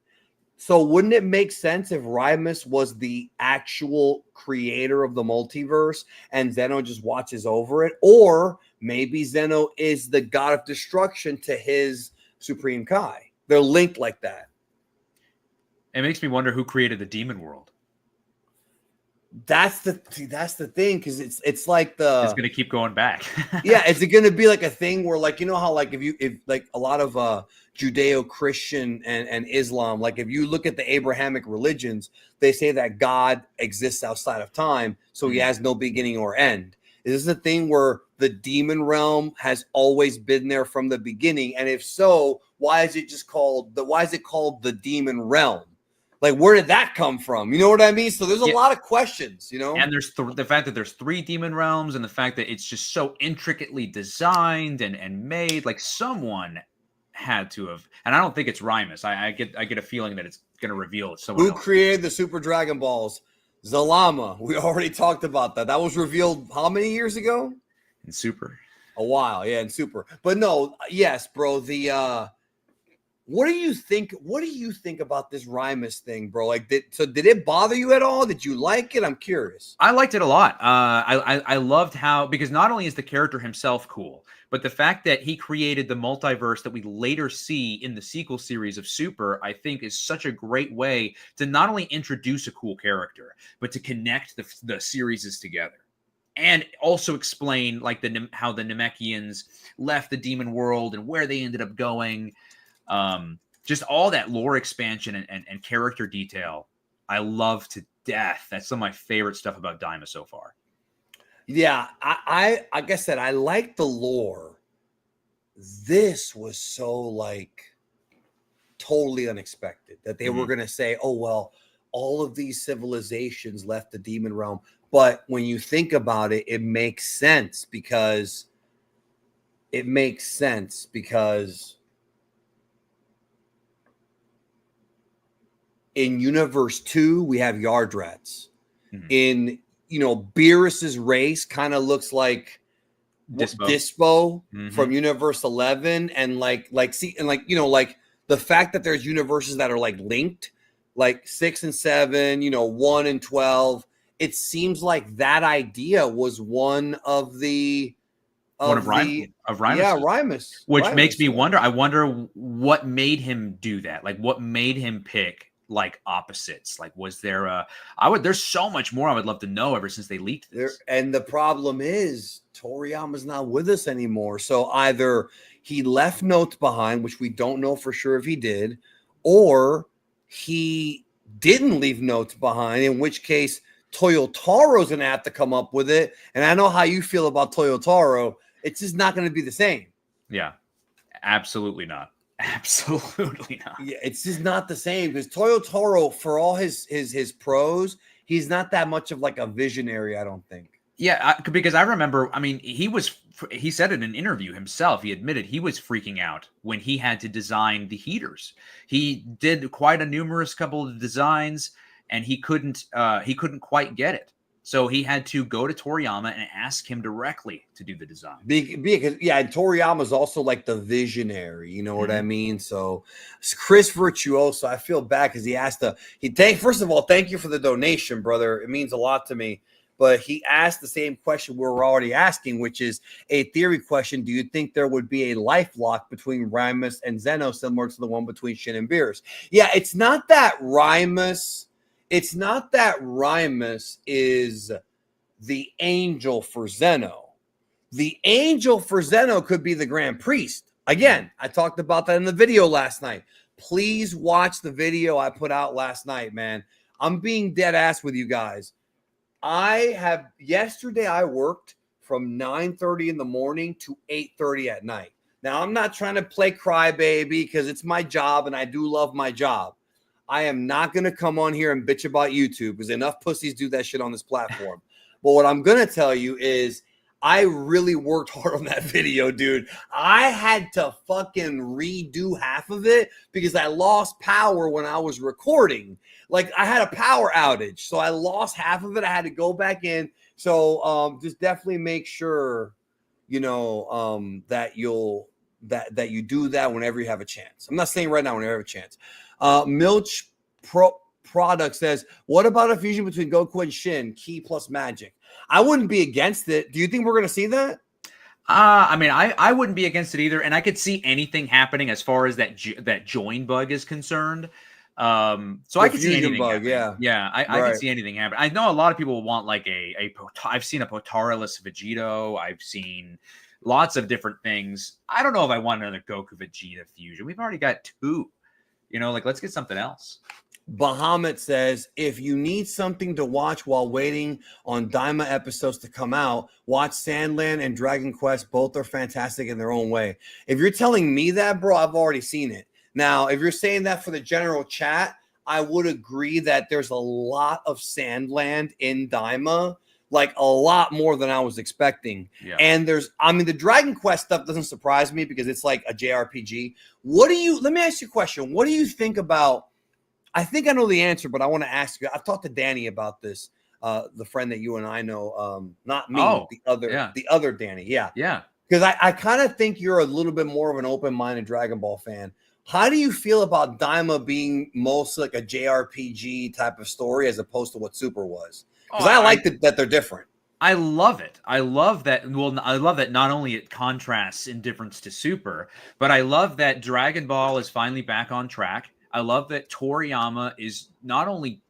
So wouldn't it make sense if Raimus was the actual creator of the multiverse and Zeno just watches over it? Or maybe Zeno is the god of destruction to his Supreme Kai. They're linked like that. It makes me wonder who created the demon world. That's the thing, because it's like it's gonna keep going back. Yeah, is it gonna be like a thing where, like, you know how like if like a lot of Judeo-Christian and Islam, like if you look at the Abrahamic religions, they say that God exists outside of time, so he has no beginning or end. Is this a thing where the demon realm has always been there from the beginning? And if so, why is it called the demon realm? Like, where did that come from? You know what I mean? So there's a lot of questions, you know? And there's the fact that there's 3 demon realms, and the fact that it's just so intricately designed and made. Like, someone had to have, and I don't think it's Rimus. I get a feeling that it's going to reveal it's someone Who else. created the Super Dragon Balls? Zalama. We already talked about that. That was revealed how many years ago? In Super. A while, yeah, in Super. But no, yes, bro. The what do you think? What do you think about this Rimus thing, bro? Like, did it bother you at all? Did you like it? I'm curious. I liked it a lot. I loved how, because not only is the character himself cool, but the fact that he created the multiverse that we later see in the sequel series of Super, I think is such a great way to not only introduce a cool character, but to connect the series together. And also explain like how the Namekians left the demon world and where they ended up going. Just all that lore expansion and character detail, I love to death. That's some of my favorite stuff about Daima so far. Yeah, I like I said, I like the lore. This was so like totally unexpected that they were gonna say, oh well, all of these civilizations left the demon realm. But when you think about it, it makes sense because in Universe 2, we have Yardrats. In, Beerus's race kind of looks like Dispo from Universe 11. And like the fact that there's universes that are like linked, like 6 and 7, 1 and 12. It seems like that idea was one of Rimus. Yeah, Rimus. Which makes me wonder. I wonder what made him do that. Like, what made him pick like opposites? Like, was there there's so much more I would love to know ever since they leaked this. And the problem is Toriyama's not with us anymore. So either he left notes behind, which we don't know for sure if he did, or he didn't leave notes behind, in which case Toyotaro's going to have to come up with it. And I know how you feel about Toyotaro. It's just not going to be the same. Yeah, absolutely not. Absolutely not. Yeah, it's just not the same because Toyotaro, for all his pros, he's not that much of like a visionary, I don't think. Yeah, because I remember, I mean, he said in an interview himself, he admitted he was freaking out when he had to design the heaters. He did quite a numerous couple of designs, and he couldn't quite get it. So he had to go to Toriyama and ask him directly to do the design. Because and Toriyama's also like the visionary, you know what I mean? So Chris Virtuoso, I feel bad because first of all, thank you for the donation, brother. It means a lot to me. But he asked the same question we're already asking, which is a theory question. Do you think there would be a life lock between Rimus and Zeno, similar to the one between Shin and Beerus? Yeah, it's not that Rimus is the angel for Zeno. The angel for Zeno could be the Grand Priest. Again, I talked about that in the video last night. Please watch the video I put out last night, man. I'm being dead ass with you guys. Yesterday I worked from 9:30 in the morning to 8:30 at night. Now, I'm not trying to play crybaby because it's my job and I do love my job. I am not going to come on here and bitch about YouTube because enough pussies do that shit on this platform. But what I'm going to tell you is I really worked hard on that video, dude. I had to fucking redo half of it because I lost power when I was recording. Like, I had a power outage, so I lost half of it. I had to go back in. So just definitely make sure, that you do that whenever you have a chance. I'm not saying right now whenever you have a chance. Milch Product says, what about a fusion between Goku and Shin, Ki plus magic? I wouldn't be against it. Do you think we're going to see that? I mean, I wouldn't be against it either. And I could see anything happening as far as that join bug is concerned. So I could see anything bug, happening. Yeah, I could see anything happen. I know a lot of people want like I've seen a Potara-less Vegito. I've seen lots of different things. I don't know if I want another Goku Vegeta fusion. We've already got 2. Let's get something else. Bahamut says, if you need something to watch while waiting on Daima episodes to come out, watch Sandland and Dragon Quest. Both are fantastic in their own way. If you're telling me that, bro, I've already seen it. Now, if you're saying that for the general chat, I would agree that there's a lot of Sandland in Daima, like a lot more than I was expecting. Yeah. And the Dragon Quest stuff doesn't surprise me because it's like a JRPG. Let me ask you a question. What do you think about, I think I know the answer, but I want to ask you. I've talked to Danny about this, the friend that you and I know, not me, the other Danny. Yeah. Yeah. Because I kind of think you're a little bit more of an open-minded Dragon Ball fan. How do you feel about Daima being mostly like a JRPG type of story as opposed to what Super was? Because I like that they're different. I love it. I love that. Well, I love that not only it contrasts in difference to Super, but I love that Dragon Ball is finally back on track. I love that Toriyama is not only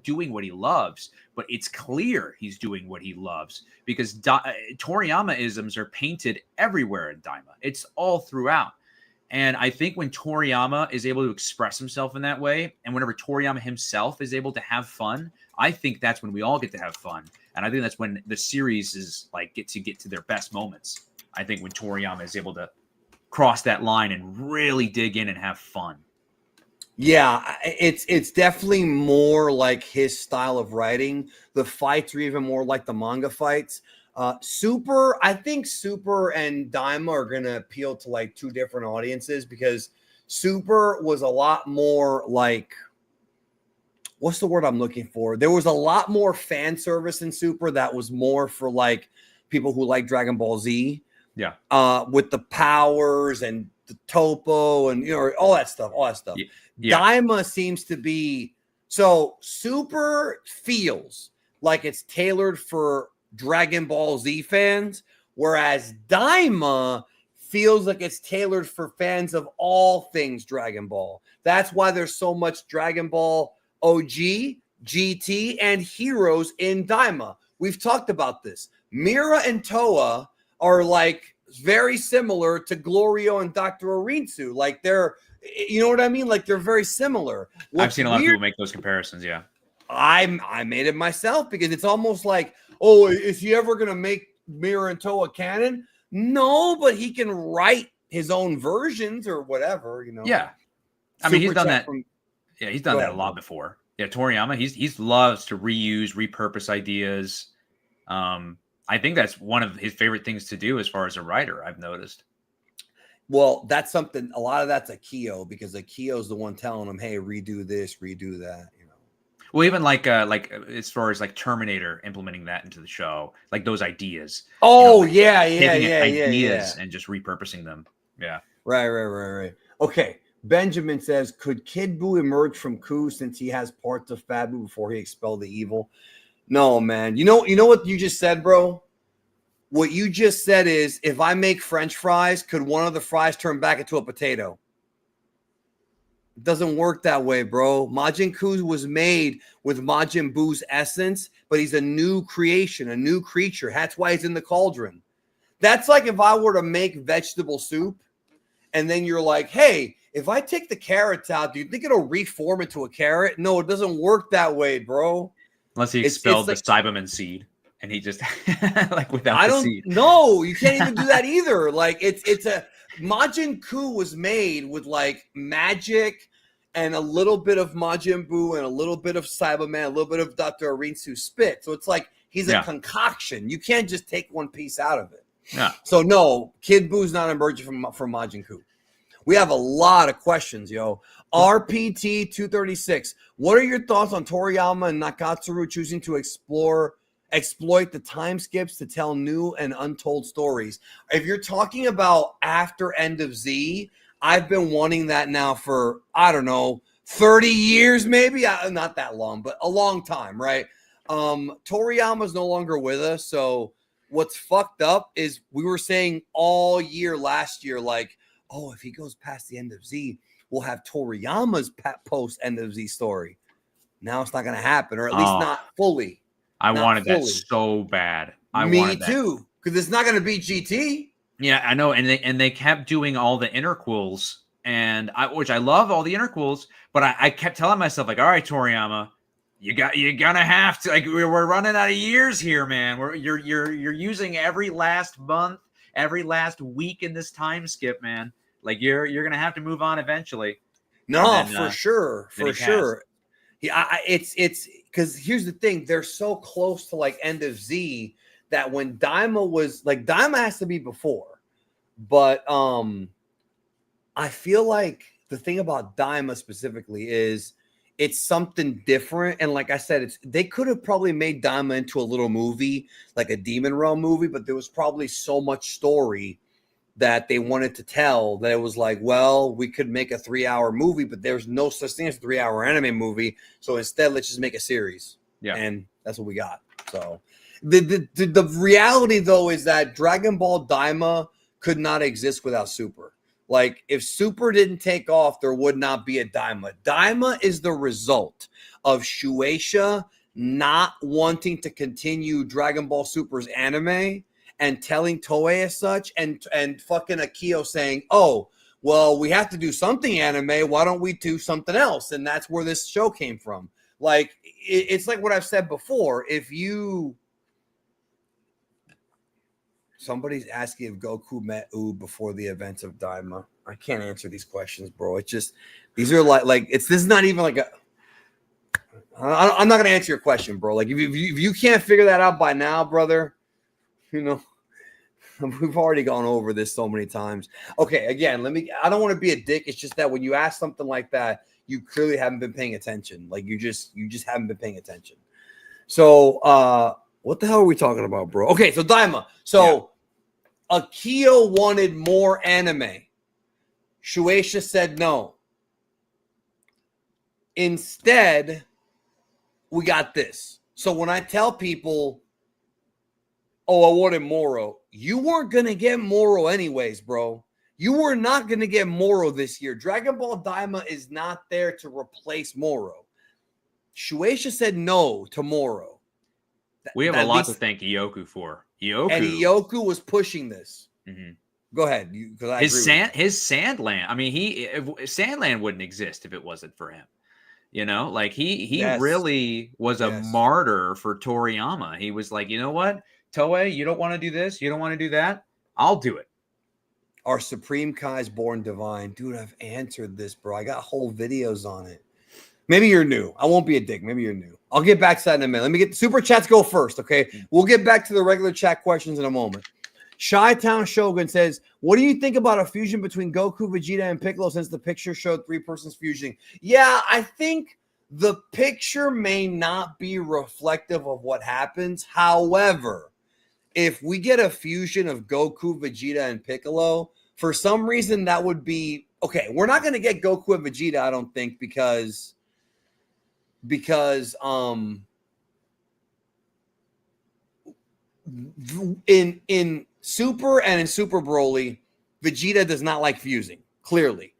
doing what he loves, but it's clear he's doing what he loves because Toriyama-isms are painted everywhere in Daima. It's all throughout. And I think when Toriyama is able to express himself in that way, and whenever Toriyama himself is able to have fun, I think that's when we all get to have fun. And I think that's when the series is like get to their best moments. I think when Toriyama is able to cross that line and really dig in and have fun. Yeah, it's definitely more like his style of writing. The fights are even more like the manga fights. I think Super and Daima are going to appeal to like two different audiences because Super was a lot more like, what's the word I'm looking for? There was a lot more fan service in Super that was more for like people who like Dragon Ball Z. Yeah. With the powers and the topo and all that stuff. Yeah. Daima seems to be Super feels like it's tailored for Dragon Ball Z fans, whereas Daima feels like it's tailored for fans of all things Dragon Ball. That's why there's so much Dragon Ball OG, GT, and Heroes in Daima. We've talked about this. Mira and Toa are like very similar to Glorio and Dr. Orinsu. Like they're, you know what I mean? Like they're very similar. I've seen a lot of people make those comparisons. Yeah. I made it myself because it's almost like, oh, is he ever going to make Mira and Toa canon? No, but he can write his own versions or whatever, Yeah. I mean, he's done that. He's done that a lot before. Yeah. Toriyama, he's loves to reuse, repurpose ideas. I think that's one of his favorite things to do as far as a writer, I've noticed. Well, that's something, a lot of that's Akio because Akio's the one telling him, hey, redo this, redo that, Well, even like as far as like Terminator implementing that into the show, like those ideas. Oh, yeah, ideas and just repurposing them. Yeah. Right. Okay. Benjamin says, could Kid Buu emerge from Kuu since he has parts of Fabu before he expelled the evil? No, man. You know what you just said, bro? What you just said is, if I make French fries, could one of the fries turn back into a potato? It doesn't work that way, bro. Majin Kuu was made with Majin Buu's essence, but he's a new creation, a new creature. That's why he's in the cauldron. That's like if I were to make vegetable soup, and then you're like, hey, if I take the carrots out, do you think it'll reform into a carrot? No, it doesn't work that way, bro. Unless he expelled the Cyberman seed. And he just like without the seed. No, you can't even do that either. Like it's a Majin Kuu was made with like magic and a little bit of Majin Buu and a little bit of Cyberman, a little bit of Dr. Orinsu spit. So it's like he's a concoction. You can't just take one piece out of it. Yeah. So no, Kid Buu's not emerging from Majin Kuu. We have a lot of questions, yo. RPT 236. What are your thoughts on Toriyama and Nakatsuru choosing to exploit the time skips to tell new and untold stories? If you're talking about after End of Z, I've been wanting that now for, I don't know, 30 years maybe. Not that long, but a long time, right? Toriyama's no longer with us, so what's fucked up is we were saying all year last year, like, oh, if he goes past the End of Z, we'll have Toriyama's post End of Z story. Now it's not going to happen, or at least not fully. I wanted that so bad. Me too, because it's not going to be GT. Yeah, I know, and they kept doing all the interquels, and which I love all the interquels, but I kept telling myself like, all right, Toriyama, you're gonna have to, like, we're running out of years here, man. You're using every last month, every last week in this time skip, man. Like you're gonna have to move on eventually. No, then, for sure, for sure. Yeah, it's because here's the thing: they're so close to like end of Z that when Daima was like, Daima has to be before, but I feel like the thing about Daima specifically is it's something different, and like I said, they could have probably made Daima into a little movie, like a Demon Realm movie, but there was probably so much story that they wanted to tell that it was like, well, we could make a 3-hour movie, but there's no such thing as a 3-hour anime movie. So instead, let's just make a series. Yeah. And that's what we got. So the reality, though, is that Dragon Ball Daima could not exist without Super. Like, if Super didn't take off, there would not be a Daima. Daima is the result of Shueisha not wanting to continue Dragon Ball Super's anime and telling Toei as such, and fucking Akio saying, oh, well, we have to do something anime. Why don't we do something else? And that's where this show came from. Like, it's like what I've said before. If you... Somebody's asking if Goku met Oob before the events of Daima. I can't answer these questions, bro. It's just... These are this is not even like a... I'm not going to answer your question, bro. Like, if you can't figure that out by now, brother... You know, we've already gone over this so many times. Okay, again, I don't want to be a dick. It's just that when you ask something like that, you clearly haven't been paying attention. Like you just haven't been paying attention. So, what the hell are we talking about, bro? Okay, so Daima. So, Akio wanted more anime. Shueisha said no. Instead, we got this. So when I tell people, oh, I wanted Moro. You weren't going to get Moro anyways, bro. You were not going to get Moro this year. Dragon Ball Daima is not there to replace Moro. Shueisha said no to Moro. We have a lot to thank Ioku for. Ioku was pushing this. Mm-hmm. Go ahead. His Sandland. I mean, Sandland wouldn't exist if it wasn't for him. You know, like he really was a martyr for Toriyama. He was like, you know what? Toei, you don't want to do this, you don't want to do that, I'll do it. Our Supreme Kai's Born Divine. Dude, I've answered this, bro. I got whole videos on it. Maybe you're new. I won't be a dick. Maybe you're new. I'll get back to that in a minute. Let me get the super chats go first, okay? We'll get back to the regular chat questions in a moment. Chi-Town Shogun says, what do you think about a fusion between Goku, Vegeta, and Piccolo since the picture showed 3 persons fusing? Yeah, I think the picture may not be reflective of what happens. However, if we get a fusion of Goku, Vegeta, and Piccolo, for some reason that would be okay. We're not going to get Goku and Vegeta, I don't think, because in Super and in Super Broly, Vegeta does not like fusing, clearly.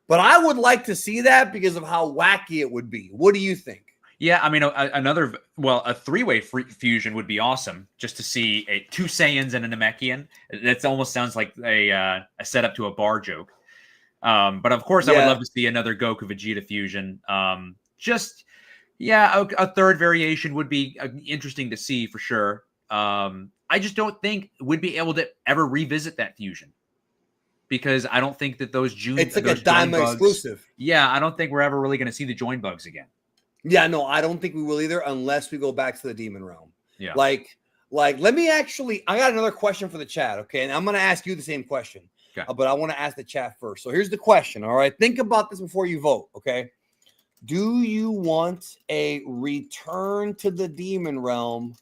But I would like to see that because of how wacky it would be. What do you think? Yeah, I mean, a 3-way fusion would be awesome, just to see 2 Saiyans and a Namekian. That almost sounds like a setup to a bar joke. But of course, I would love to see another Goku Vegeta fusion. A third variation would be interesting to see for sure. I just don't think we'd be able to ever revisit that fusion, because I don't think that it's like a Daima exclusive. Yeah, I don't think we're ever really going to see the join bugs again. Yeah, no, I don't think we will either, unless we go back to the Demon Realm. Yeah. Like, let me actually, I got another question for the chat, okay? And I'm going to ask you the same question, but I want to ask the chat first. So here's the question, all right? Think about this before you vote, okay? Do you want a return to the Demon Realm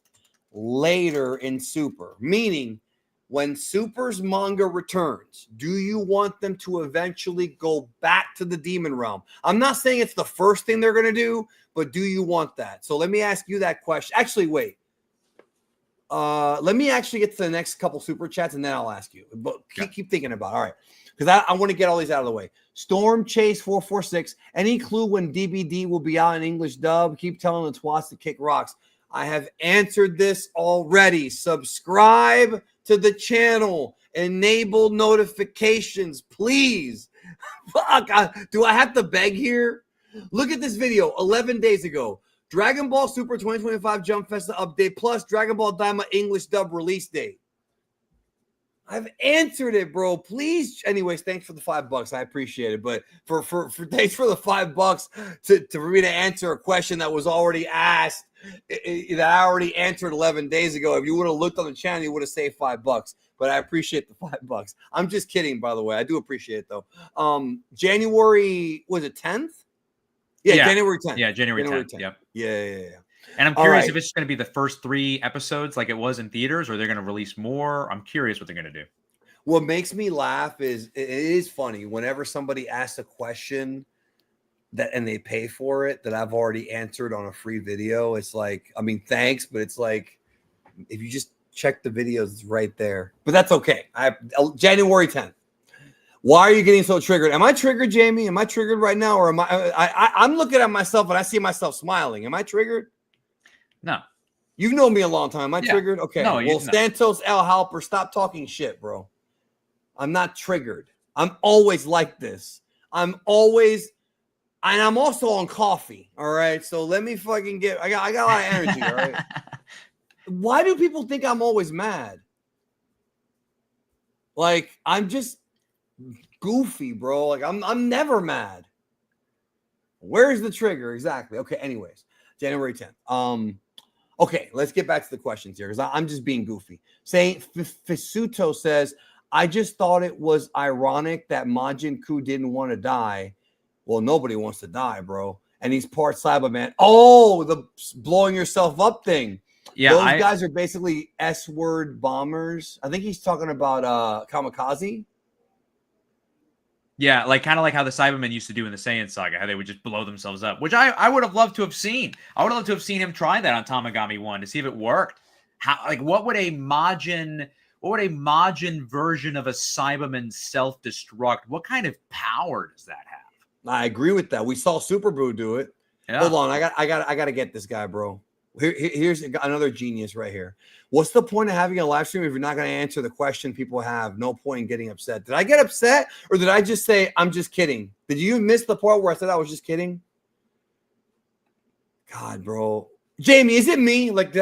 later in Super? Meaning, when Super's manga returns, do you want them to eventually go back to the Demon Realm? I'm not saying it's the first thing they're going to do, but do you want that? So let me ask you that question. Actually, wait. Let me actually get to the next couple super chats, and then I'll ask you. But keep thinking about it. All right. Because I want to get all these out of the way. Storm Chase 446. Any clue when DBD will be out in English dub? Keep telling the twats to kick rocks. I have answered this already. Subscribe to the channel. Enable notifications, please. Fuck, do I have to beg here? Look at this video 11 days ago. Dragon Ball Super 2025 Jump Festa update plus Dragon Ball Daima English dub release date. I've answered it, bro. Please. Anyways, thanks for the $5. I appreciate it. But for thanks for the $5 for me to answer a question that was already asked, that I already answered 11 days ago. If you would have looked on the channel, you would have saved $5. But I appreciate the $5. I'm just kidding, by the way. I do appreciate it though. January, was it 10th? Yeah, January 10th. Yeah, January 10th. Yep. Yeah. And I'm curious if it's going to be the first 3 episodes like it was in theaters, or they're going to release more. I'm curious what they're going to do. What makes me laugh is it is funny whenever somebody asks a question and they pay for it that I've already answered on a free video. It's like, I mean, thanks, but it's like if you just check the videos, it's right there. But that's okay. January 10th. Why are you getting so triggered? Am I triggered, Jamie? Am I triggered right now, or am I'm looking at myself and I see myself smiling? Am I triggered? No. You've known me a long time. Am I triggered? Okay. No, well, Santos L. Halper, stop talking shit, bro. I'm not triggered. I'm always like this. I'm also on coffee. All right. So let me fucking I got a lot of energy. All right. Why do people think I'm always mad? Like, I'm just goofy, bro. Like, I'm never mad. Where's the trigger? Exactly. Okay. Anyways, January 10th. Okay, let's get back to the questions here because I'm just being goofy. Saint Fisuto says, I just thought it was ironic that Majin Kuu didn't want to die. Well, nobody wants to die, bro. And he's part Cyberman. Oh, the blowing yourself up thing. Yeah, those guys are basically S-word bombers. I think he's talking about Kamikaze. Yeah, like kind of like how the Cybermen used to do in the Saiyan saga, how they would just blow themselves up, which I would have loved to have seen. I would have loved to have seen him try that on Tamagami 1 to see if it worked. What would a Majin version of a Cyberman self-destruct? What kind of power does that have? I agree with that. We saw Super Boo do it. Yeah. Hold on, I got to get this guy, bro. Here's another genius right here. What's the point of having a live stream if you're not going to answer the question people have? No point in getting upset. Did I get upset, or did I just say I'm just kidding? Did you miss the part where I said I was just kidding? God, bro. Jamie, is it me? Like, do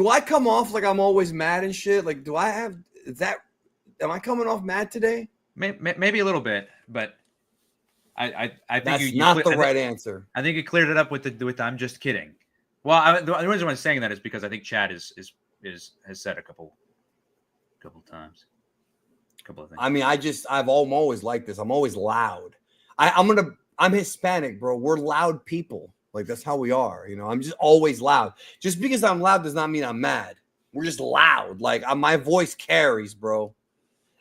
I come off like I'm always mad and shit? Like, am I coming off mad today? Maybe a little bit, but I think that's not the right answer. I think you cleared it up with the I'm just kidding. Well, the reason I'm saying that is because I think Chad has said a couple times, a couple of things. I mean, I'm always like this. I'm always loud. I'm Hispanic, bro. We're loud people. Like, that's how we are. You know, I'm just always loud. Just because I'm loud does not mean I'm mad. We're just loud. Like, my voice carries, bro.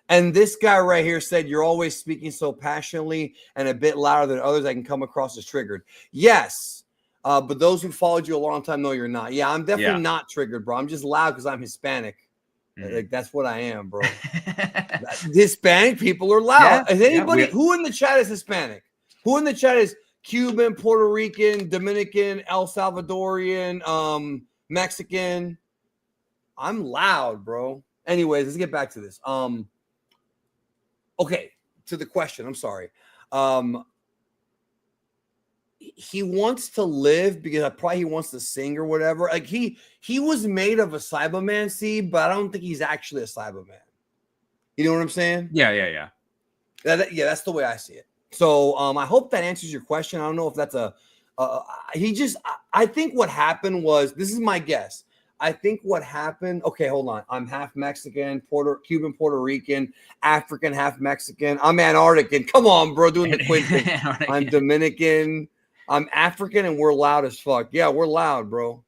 And this guy right here said, you're always speaking so passionately and a bit louder than others. I can come across as triggered. Yes. But those who followed you a long time know you're not. Yeah, I'm definitely not triggered, bro. I'm just loud because I'm Hispanic. Like, that's what I am, bro. Hispanic people are loud. Is anybody who in the chat is Hispanic? Who in the chat is Cuban, Puerto Rican, Dominican, El Salvadorian, Mexican? I'm loud, bro. Anyways, let's get back to this. Okay, to the question. I'm sorry. He wants to live because probably he wants to sing or whatever. Like, he was made of a Cyberman seed, but I don't think he's actually a Cyberman. You know what I'm saying? Yeah. That's the way I see it. So I hope that answers your question. I don't know if that's I think what happened was, this is my guess. I think what happened, okay, hold on. I'm half Mexican, Cuban, Puerto Rican, African, half Mexican. I'm Antarctican. Come on, bro, doing the quick thing. I'm Dominican. I'm African, and we're loud as fuck. Yeah, we're loud, bro.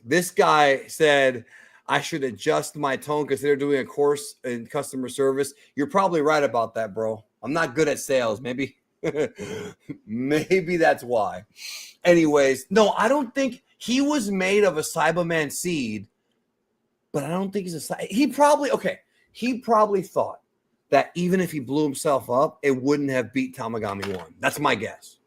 This guy said I should adjust my tone because they're doing a course in customer service. You're probably right about that, bro. I'm not good at sales. Maybe that's why. Anyways, no, I don't think he was made of a Cyberman seed, but I don't think he's he probably thought that even if he blew himself up, it wouldn't have beat Tamagami 1. That's my guess.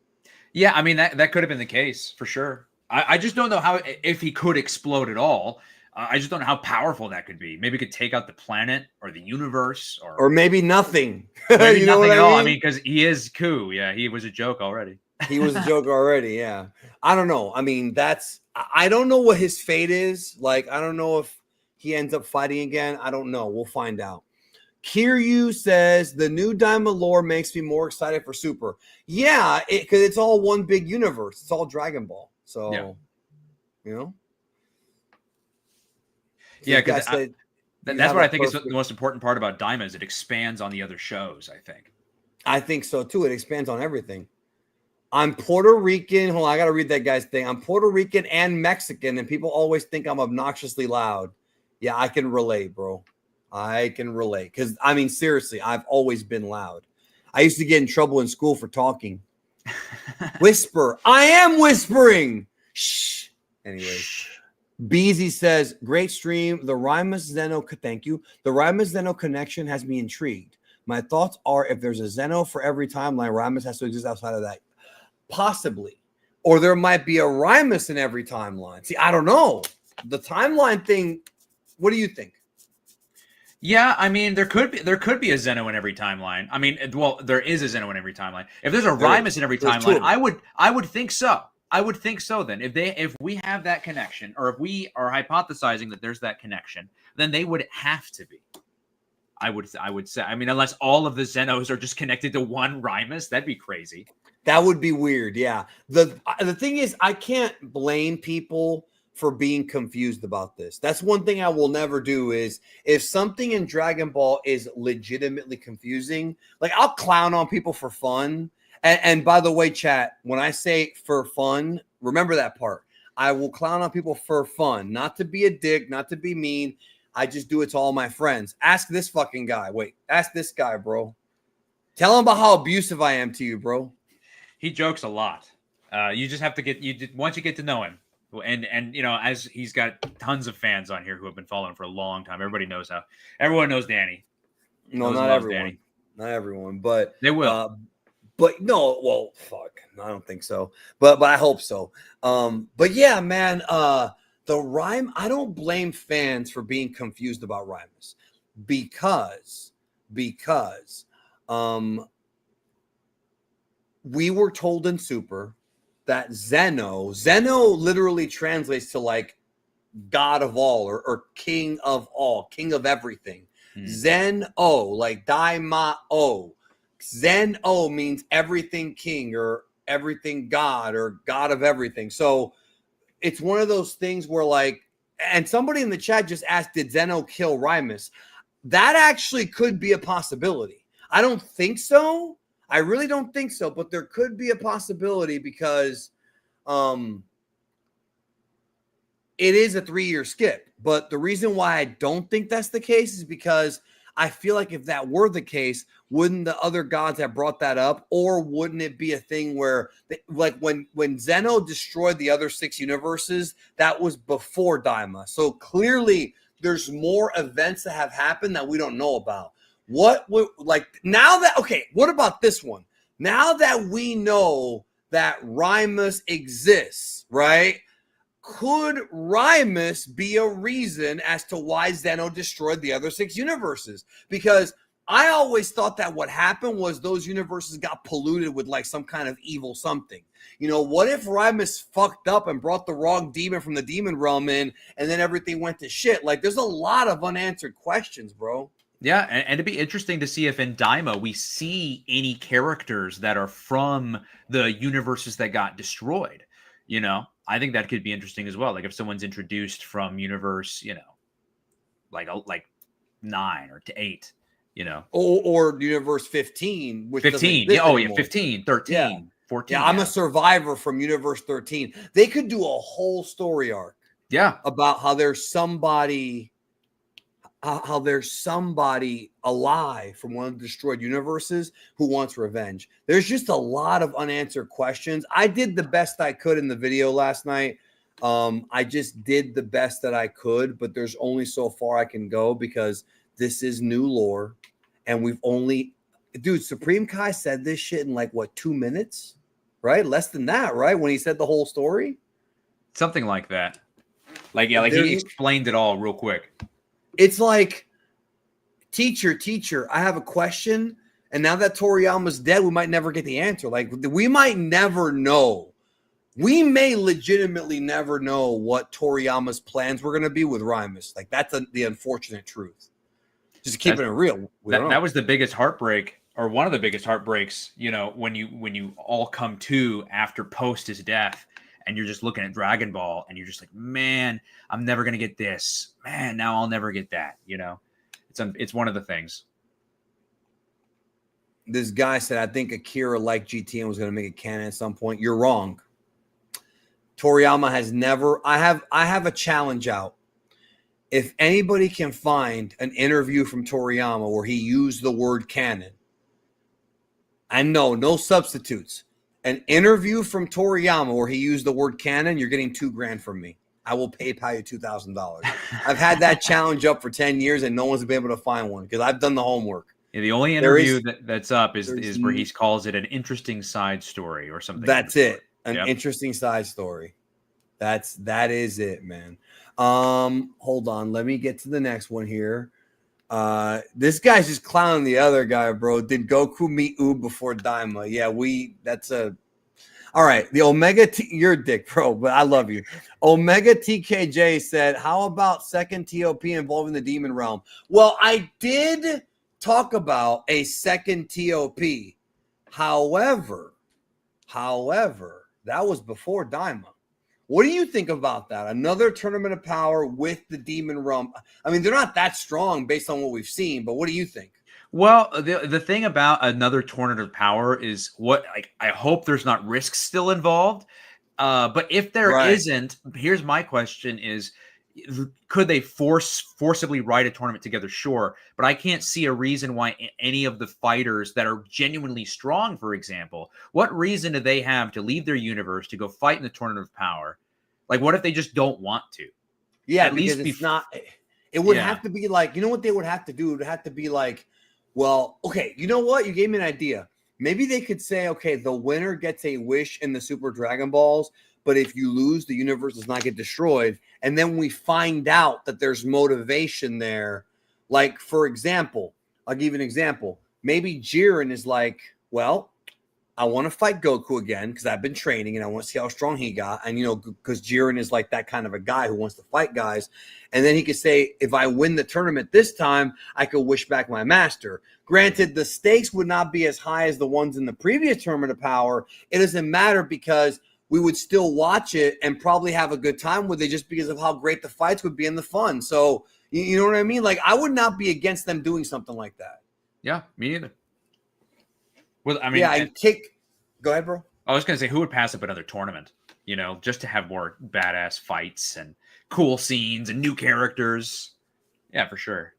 Yeah, I mean, that could have been the case for sure. I just don't know if he could explode at all. I just don't know how powerful that could be. Maybe it could take out the planet or the universe, or maybe nothing. maybe You know nothing what at all. I I mean? mean, because he is Kuu. Yeah, he was a joke already. He was a joke already. Yeah. I don't know. I mean, I don't know what his fate is. Like, I don't know if he ends up fighting again. I don't know. We'll find out. Kiryu says the new Daima lore makes me more excited for Super. Yeah, because it's all one big universe. It's all Dragon Ball. So, Yeah. you know. Yeah, This guy because said that's what I think is the most important part about Daima is it expands on the other shows, I think. I think so too. It expands on everything. I'm Puerto Rican. Hold on, I gotta read that guy's thing. I'm Puerto Rican and Mexican, and people always think I'm obnoxiously loud. Yeah, I can relate, bro. I can relate. Because I mean, seriously, I've always been loud. I used to get in trouble in school for talking. Whisper. I am whispering. Shh. Anyways. Beezy says, great stream. The Rimas Zeno, thank you. The Rimas Zeno connection has me intrigued. My thoughts are if there's a Zeno for every timeline, Rimas has to exist outside of that. Possibly. Or there might be a Rimas in every timeline. See, I don't know. The timeline thing, what do you think? Yeah, I mean, there could be a Zeno in every timeline. I mean, well, there is a Zeno in every timeline. If there's a Rimas in every timeline, I would think so. I would think so then. If we have that connection, or if we are hypothesizing that there's that connection, then they would have to be. I would say. I mean, unless all of the Zenos are just connected to one Rimas, that'd be crazy. That would be weird, yeah. The thing is, I can't blame people for being confused about this. That's one thing I will never do is if something in Dragon Ball is legitimately confusing, like I'll clown on people for fun. And by the way, chat, when I say for fun, remember that part. I will clown on people for fun, not to be a dick, not to be mean. I just do it to all my friends. Ask this fucking guy. Wait, ask this guy, bro. Tell him about how abusive I am to you, bro. He jokes a lot. You just have to once you get to know him, and you know, as he's got tons of fans on here who have been following for a long time. Everyone knows Danny. No, not everyone. Danny. Not everyone, but they will. But no, well, fuck. No, I don't think so. But I hope so. But yeah, man, the rhyme, I don't blame fans for being confused about rhymes because we were told in Super that Zeno literally translates to like God of all or king of all, king of everything. Zen-O, like Daima-O. Zen-O means everything king or everything God or God of everything. So it's one of those things where like, and somebody in the chat just asked, did Zeno kill Rimus? That actually could be a possibility. I don't think so. I really don't think so, but there could be a possibility because it is a 3-year skip. But the reason why I don't think that's the case is because I feel like if that were the case, wouldn't the other gods have brought that up? Or wouldn't it be a thing where, like when Zeno destroyed the other 6 universes, that was before Daima. So clearly there's more events that have happened that we don't know about. What would, like, now that, okay, what about this one? Now that we know that Rimus exists, right? Could Rimus be a reason as to why Zeno destroyed the other 6 universes? Because I always thought that what happened was those universes got polluted with like some kind of evil something. You know, what if Rimus fucked up and brought the wrong demon from the demon realm in and then everything went to shit? Like, there's a lot of unanswered questions, bro. Yeah, and it'd be interesting to see if in Daima we see any characters that are from the universes that got destroyed. You know, I think that could be interesting as well. Like if someone's introduced from universe, you know, like 9 or to 8, you know, or universe 15, which 15. Yeah, anymore. 15, 13, yeah. 14. Yeah, I'm a survivor from universe 13. They could do a whole story arc. Yeah, about how there's somebody alive from one of the destroyed universes who wants revenge. There's just a lot of unanswered questions. I did the best I could in the video last night. I just did the best that I could, but there's only so far I can go because this is new lore. And we've only, dude, Supreme Kai said this shit in like, what, 2 minutes? Right? Less than that, right? When he said the whole story? Something like that. Like he explained it all real quick. It's like, teacher, I have a question. And now that Toriyama's dead, we might never get the answer. Like, we might never know. We may legitimately never know what Toriyama's plans were going to be with Rimus. Like, that's the unfortunate truth. Just keeping it real. That was the biggest heartbreak, or one of the biggest heartbreaks, you know, when you all come to after post his death, and you're just looking at Dragon Ball, and you're just like, man, I'm never going to get this. Man, now I'll never get that, you know? It's one of the things. This guy said, I think Akira liked GT and was going to make it canon at some point. You're wrong. Toriyama has never. I have a challenge out. If anybody can find an interview from Toriyama where he used the word canon, and no substitutes. An interview from Toriyama where he used the word canon, you're getting $2,000 from me. I will PayPal you $2,000. I've had that challenge up for 10 years and no one's been able to find one because I've done the homework. Yeah, the only interview that's up is where he calls it an interesting side story or something. That's it. An interesting side story. That is it, man. Hold on. Let me get to the next one here. This guy's just clowning the other guy, bro. Did Goku meet Oob before Daima? Yeah, all right. The Omega you're a dick, bro, but I love you. Omega TKJ said, how about second TOP involving the demon realm? Well, I did talk about a second TOP. However, that was before Daima. What do you think about that? Another tournament of power with the demon realm. I mean, they're not that strong based on what we've seen, but what do you think? Well, the thing about another tournament of power is I hope there's not risk still involved. But if there isn't, here's my question is, could they forcibly write a tournament together? Sure. But I can't see a reason why any of the fighters that are genuinely strong, for example, what reason do they have to leave their universe to go fight in the tournament of power? Like, what if they just don't want to? Yeah, because it's not, it would have to be like, you know what they would have to do? It would have to be like, well, okay, you know what? You gave me an idea. Maybe they could say, okay, the winner gets a wish in the Super Dragon Balls, but if you lose, the universe does not get destroyed. And then we find out that there's motivation there. Like, for example, I'll give you an example. Maybe Jiren is like, well, I want to fight Goku again because I've been training and I want to see how strong he got. And, you know, because Jiren is like that kind of a guy who wants to fight guys. And then he could say, if I win the tournament this time, I could wish back my master. Granted, the stakes would not be as high as the ones in the previous tournament of power. It doesn't matter because we would still watch it and probably have a good time with it just because of how great the fights would be and the fun. So, you know what I mean? Like, I would not be against them doing something like that. Yeah, me neither. Well, I mean, yeah, go ahead, bro. I was going to say, who would pass up another tournament, you know, just to have more badass fights and cool scenes and new characters? Yeah, for sure.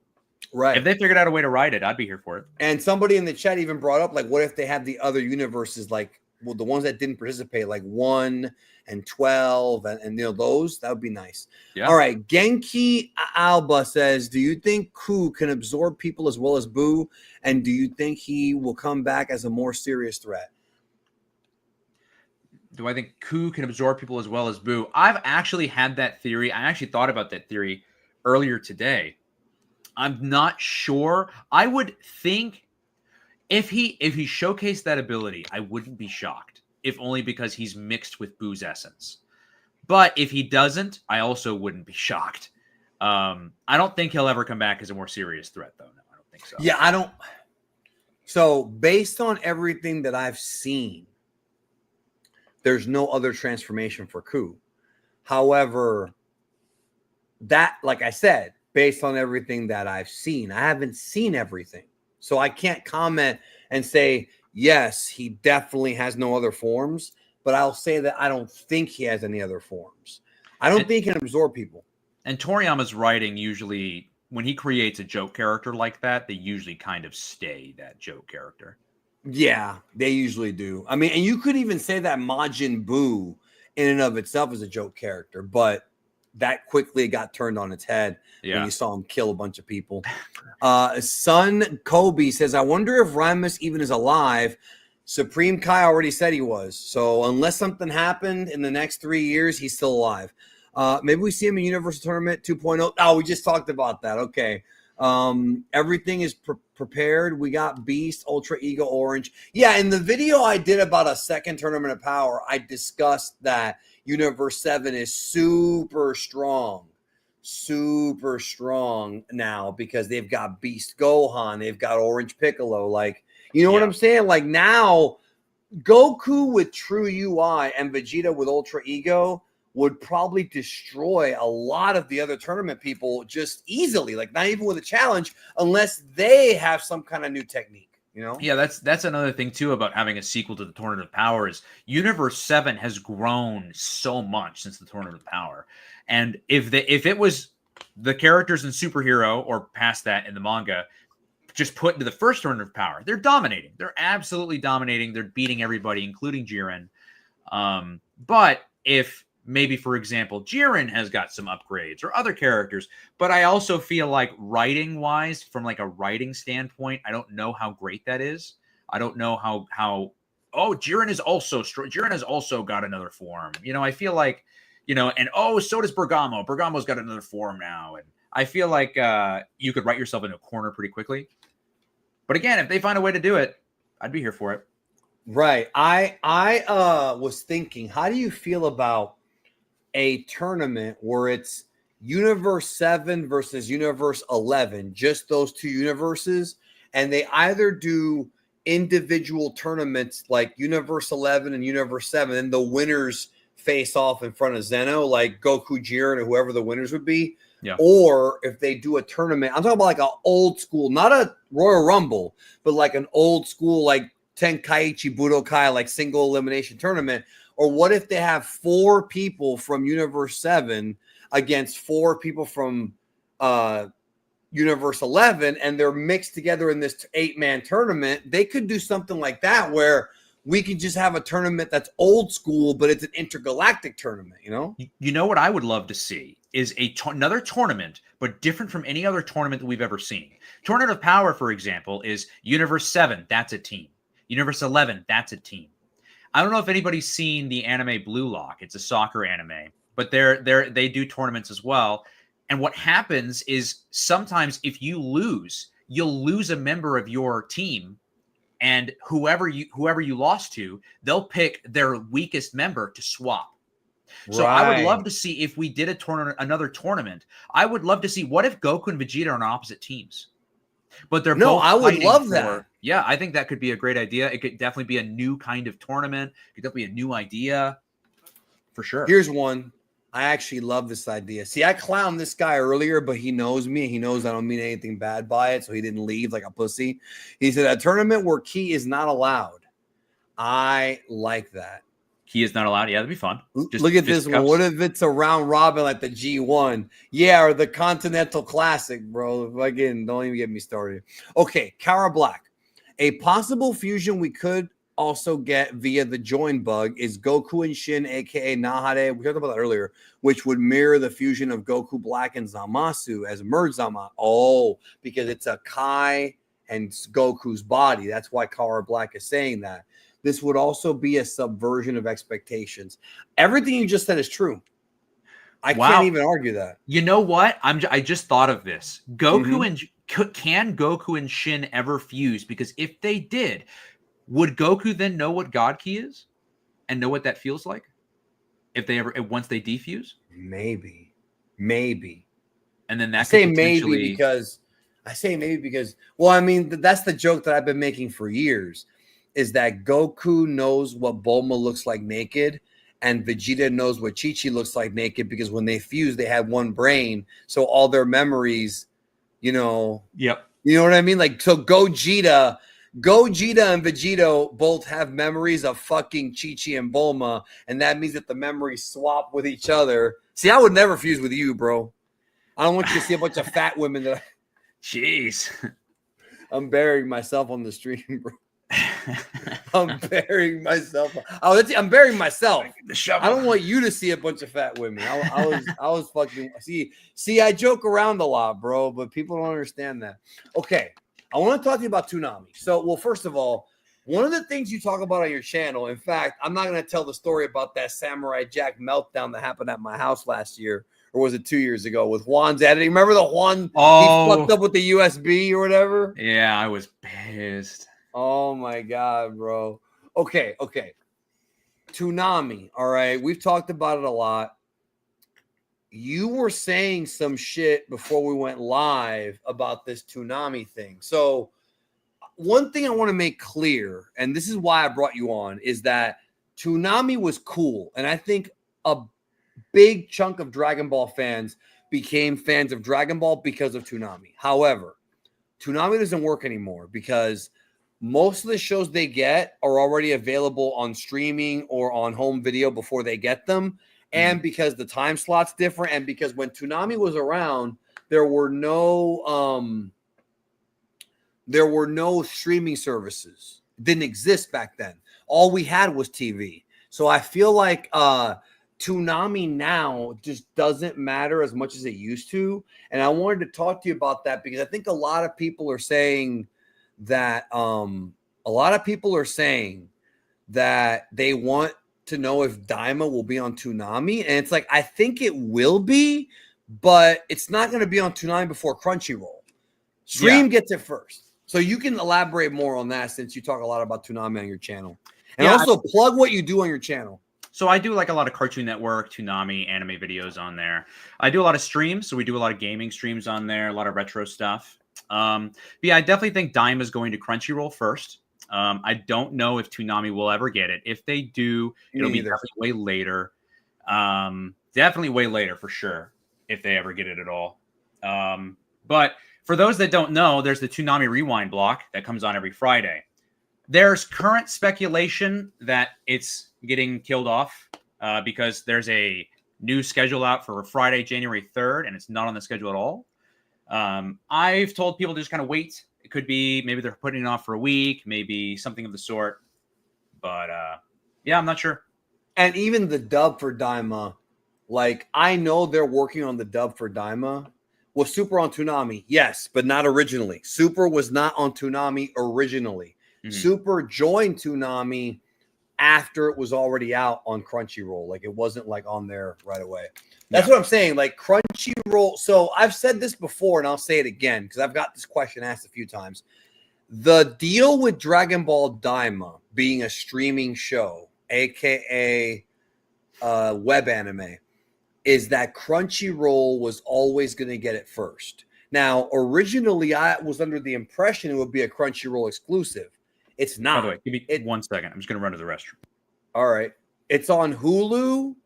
Right. If they figured out a way to write it, I'd be here for it. And somebody in the chat even brought up, like, what if they have the other universes, like, well, the ones that didn't participate, like 1 and 12 and you know, those, that would be nice. Yeah. All right. Genki Alba says, do you think Kuu can absorb people as well as Buu? And do you think he will come back as a more serious threat? Do I think Kuu can absorb people as well as Buu? I've actually had that theory. I actually thought about that theory earlier today. I'm not sure. I would think if he showcased that ability, I wouldn't be shocked, if only because he's mixed with Boo's essence. But if he doesn't, I also wouldn't be shocked. I don't think he'll ever come back as a more serious threat, though. No, I don't think so. Yeah, I don't. So based on everything that I've seen, there's no other transformation for Kuu. However, that, like I said, based on everything that I've seen, I haven't seen everything. So I can't comment and say, yes, he definitely has no other forms, but I'll say that I don't think he has any other forms. I don't think he can absorb people. And Toriyama's writing usually, when he creates a joke character like that, they usually kind of stay that joke character. Yeah, they usually do. I mean, and you could even say that Majin Buu in and of itself is a joke character, but that quickly got turned on its head when you saw him kill a bunch of people. Son Kobe says, I wonder if Rimus even is alive. Supreme Kai already said he was. So unless something happened in the next 3 years, he's still alive. Maybe we see him in Universal Tournament 2.0. Oh, we just talked about that. Okay. Everything is prepared. We got Beast, Ultra Ego, Orange. Yeah, in the video I did about a second Tournament of Power, I discussed that Universe 7 is super strong now because they've got Beast Gohan, they've got Orange Piccolo. Like, you know what I'm saying? Like, now Goku with True UI and Vegeta with Ultra Ego would probably destroy a lot of the other tournament people just easily, like not even with a challenge, unless they have some kind of new technique. You know? Yeah, that's another thing too about having a sequel to the Tournament of Power is Universe 7 has grown so much since the Tournament of Power. And if it was the characters in Superhero or past that in the manga just put into the first Tournament of Power, they're dominating. They're absolutely dominating. They're beating everybody, including Jiren. But if maybe, for example, Jiren has got some upgrades or other characters, but I also feel like writing-wise, from like a writing standpoint, I don't know how great that is. I don't know how Jiren is also Jiren has also got another form. You know, I feel like, you know, and so does Bergamo. Bergamo's got another form now, and I feel like you could write yourself into a corner pretty quickly. But again, if they find a way to do it, I'd be here for it. Right. I was thinking, how do you feel about a tournament where it's Universe 7 versus Universe 11, just those two universes, and they either do individual tournaments like Universe 11 and Universe 7, and the winners face off in front of Zeno, like Goku, Jiren, or whoever the winners would be. Yeah. Or if they do a tournament, I'm talking about like an old school, not a Royal Rumble, but like an old school, like Tenkaichi Budokai, like single elimination tournament. Or what if they have 4 people from Universe 7 against 4 people from Universe 11, and they're mixed together in this 8-man tournament? They could do something like that where we could just have a tournament that's old school, but it's an intergalactic tournament, you know? You know what I would love to see is another tournament, but different from any other tournament that we've ever seen. Tournament of Power, for example, is Universe 7, that's a team. Universe 11, that's a team. I don't know if anybody's seen the anime Blue Lock. It's a soccer anime, but they do tournaments as well. And what happens is sometimes if you lose, you'll lose a member of your team, and whoever you lost to, they'll pick their weakest member to swap. So I would love to see, if we did another tournament, I would love to see, what if Goku and Vegeta are on opposite teams? But they're both I would love that. Yeah, I think that could be a great idea. It could definitely be a new kind of tournament. It could definitely be a new idea, for sure. Here's one. I actually love this idea. See, I clowned this guy earlier, but he knows me. He knows I don't mean anything bad by it, so he didn't leave like a pussy. He said, a tournament where Ki is not allowed. I like that. Ki is not allowed. Yeah, that'd be fun. Look at this one. What if it's a round robin like the G1? Yeah, or the Continental Classic, bro. Again, don't even get me started. Okay, Kara Black. A possible fusion we could also get via the join bug is Goku and Shin, aka Nahade. We talked about that earlier, which would mirror the fusion of Goku Black and Zamasu as merged Zama. Oh, because it's a Kai and Goku's body. That's why Kara Black is saying that. This would also be a subversion of expectations. Everything you just said is true. I can't even argue that. You know what? I just thought of this. Can Goku and Shin ever fuse? Because if they did, would Goku then know what God Ki is and know what that feels like? If they ever, once they defuse? Maybe. And then that I say maybe because, well, I mean, that's the joke that I've been making for years, is that Goku knows what Bulma looks like naked, and Vegeta knows what Chi-Chi looks like naked, because when they fused, they had one brain. So all their memories, you know. Yep. You know what I mean? Like, so Gogeta and Vegeta both have memories of fucking Chi-Chi and Bulma, and that means that the memories swap with each other. See, I would never fuse with you, bro. I don't want you to see a bunch of fat women that Jeez. I'm burying myself on the stream, bro. I'm burying myself. I'm burying myself. I don't want you to see a bunch of fat women. I was fucking see. I joke around a lot, bro, but people don't understand that. Okay, I want to talk to you about Toonami. So, well, first of all, One of the things you talk about on your channel, in fact, I'm not going to tell the story about that Samurai Jack meltdown that happened at my house last year, or was it 2 years ago with Juan's editing? Remember the Juan, he fucked up with the USB or whatever? Yeah, I was pissed. Oh my God, bro. Okay. Toonami, all right? We've talked about it a lot. You were saying some shit before we went live about this Toonami thing. So one thing I want to make clear, and this is why I brought you on, is that Toonami was cool. And I think a big chunk of Dragon Ball fans became fans of Dragon Ball because of Toonami. However, Toonami doesn't work anymore because most of the shows they get are already available on streaming or on home video before they get them. And because the time slot's different, and because when Toonami was around, there were no streaming services. It didn't exist back then. All we had was TV. So I feel like Toonami now just doesn't matter as much as it used to. And I wanted to talk to you about that because I think a lot of people are saying that they want to know if Daima will be on Toonami. And it's like, I think it will be, but it's not going to be on Toonami before Crunchyroll. Stream gets it first. So you can elaborate more on that since you talk a lot about Toonami on your channel. And also plug what you do on your channel. So I do like a lot of Cartoon Network, Toonami, anime videos on there. I do a lot of streams. So we do a lot of gaming streams on there, a lot of retro stuff. But yeah, I definitely think Daima is going to Crunchyroll first. I don't know if Toonami will ever get it. If they do, it'll be definitely way later. Definitely way later for sure, if they ever get it at all. But for those that don't know, there's the Toonami Rewind block that comes on every Friday. There's current speculation that it's getting killed off because there's a new schedule out for Friday, January 3rd, and it's not on the schedule at all. I've told people to just kind of wait. It could be maybe they're putting it off for a week, maybe something of the sort. But yeah, I'm not sure. And even the dub for Daima, like I know they're working on the dub for Daima. Was Super on Toonami? Yes, but not originally. Super was not on Toonami originally. Super joined Toonami after it was already out on Crunchyroll. Like it wasn't like on there right away. That's what I'm saying. Like Crunchyroll. So I've said this before and I'll say it again because I've got this question asked a few times. The deal with Dragon Ball Daima being a streaming show, aka web anime, is that Crunchyroll was always going to get it first. Now, originally, I was under the impression it would be a Crunchyroll exclusive. It's not. By the way, give me 1 second. I'm just going to run to the restroom. All right. It's on Hulu.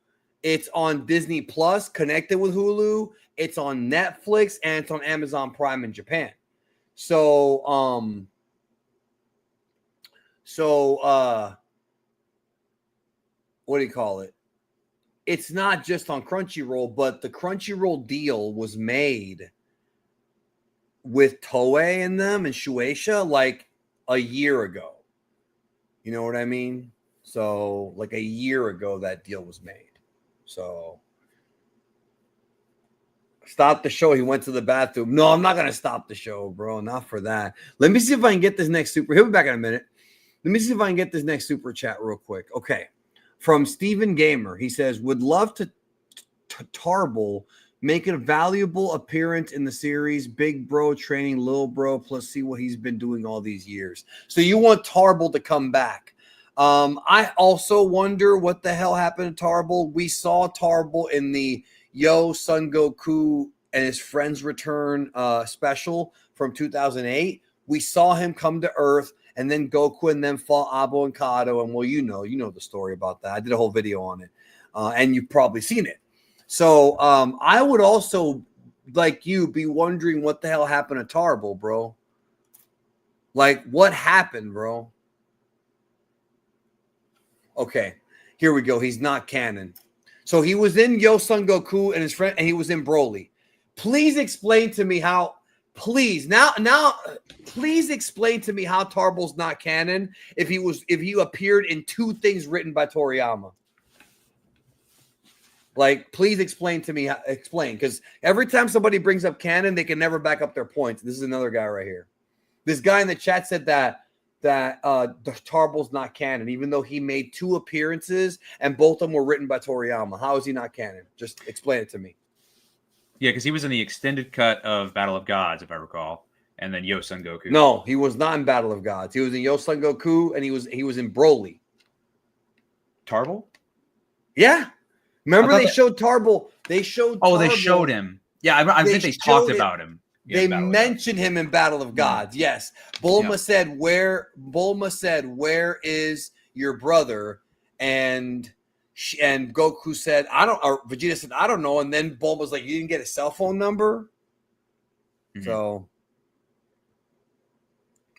It's on Disney Plus, connected with Hulu. It's on Netflix, and it's on Amazon Prime in Japan. So what do you call it? It's not just on Crunchyroll, but the Crunchyroll deal was made with Toei and them and Shueisha like a year ago. You know what I mean? So like a year ago that deal was made. So stop the show. He went to the bathroom. No, I'm not going to stop the show, bro. Not for that. Let me see if I can get this next super. He'll be back in a minute. Let me see if I can get this next super chat real quick. Okay. From Steven Gamer, he says, would love to Tarble make a valuable appearance in the series. Big bro training little bro, plus see what he's been doing all these years. So you want Tarble to come back. I also wonder what the hell happened to Tarble. We saw Tarble in the Yo Son Goku and his friends return special from 2008. We saw him come to Earth, and then Goku and then fought Abo and Kato. And well, you know the story about that. I did a whole video on it, and you've probably seen it. So I would also, like you, be wondering what the hell happened to Tarble, bro. Like, what happened, bro? Okay, here we go. He's not canon. So he was in Yo Son Goku and his friend, and he was in Broly. Please explain to me how. Please please explain to me how Tarble's not canon if he appeared in two things written by Toriyama. Like, please explain to me. Because every time somebody brings up canon, they can never back up their points. This is another guy right here. This guy in the chat said that that the Tarball's not canon, even though he made 2 appearances and both of them were written by Toriyama. How is he not canon? Just explain it to me. Yeah, because he was in the extended cut of Battle of Gods, if I recall, and then Yo Son Goku. No, he was not in Battle of Gods. He was in Yo Son Goku, and he was in Broly. Tarball? Yeah. Remember they showed Tarball. They showed Oh, Tarball. they showed him. Yeah, I think they talked about him. Yeah, they mentioned him in Battle of Gods. Yes. Bulma said, where is your brother? And Goku said, or Vegeta said, I don't know. And then Bulma's like, you didn't get a cell phone number? Mm-hmm. So,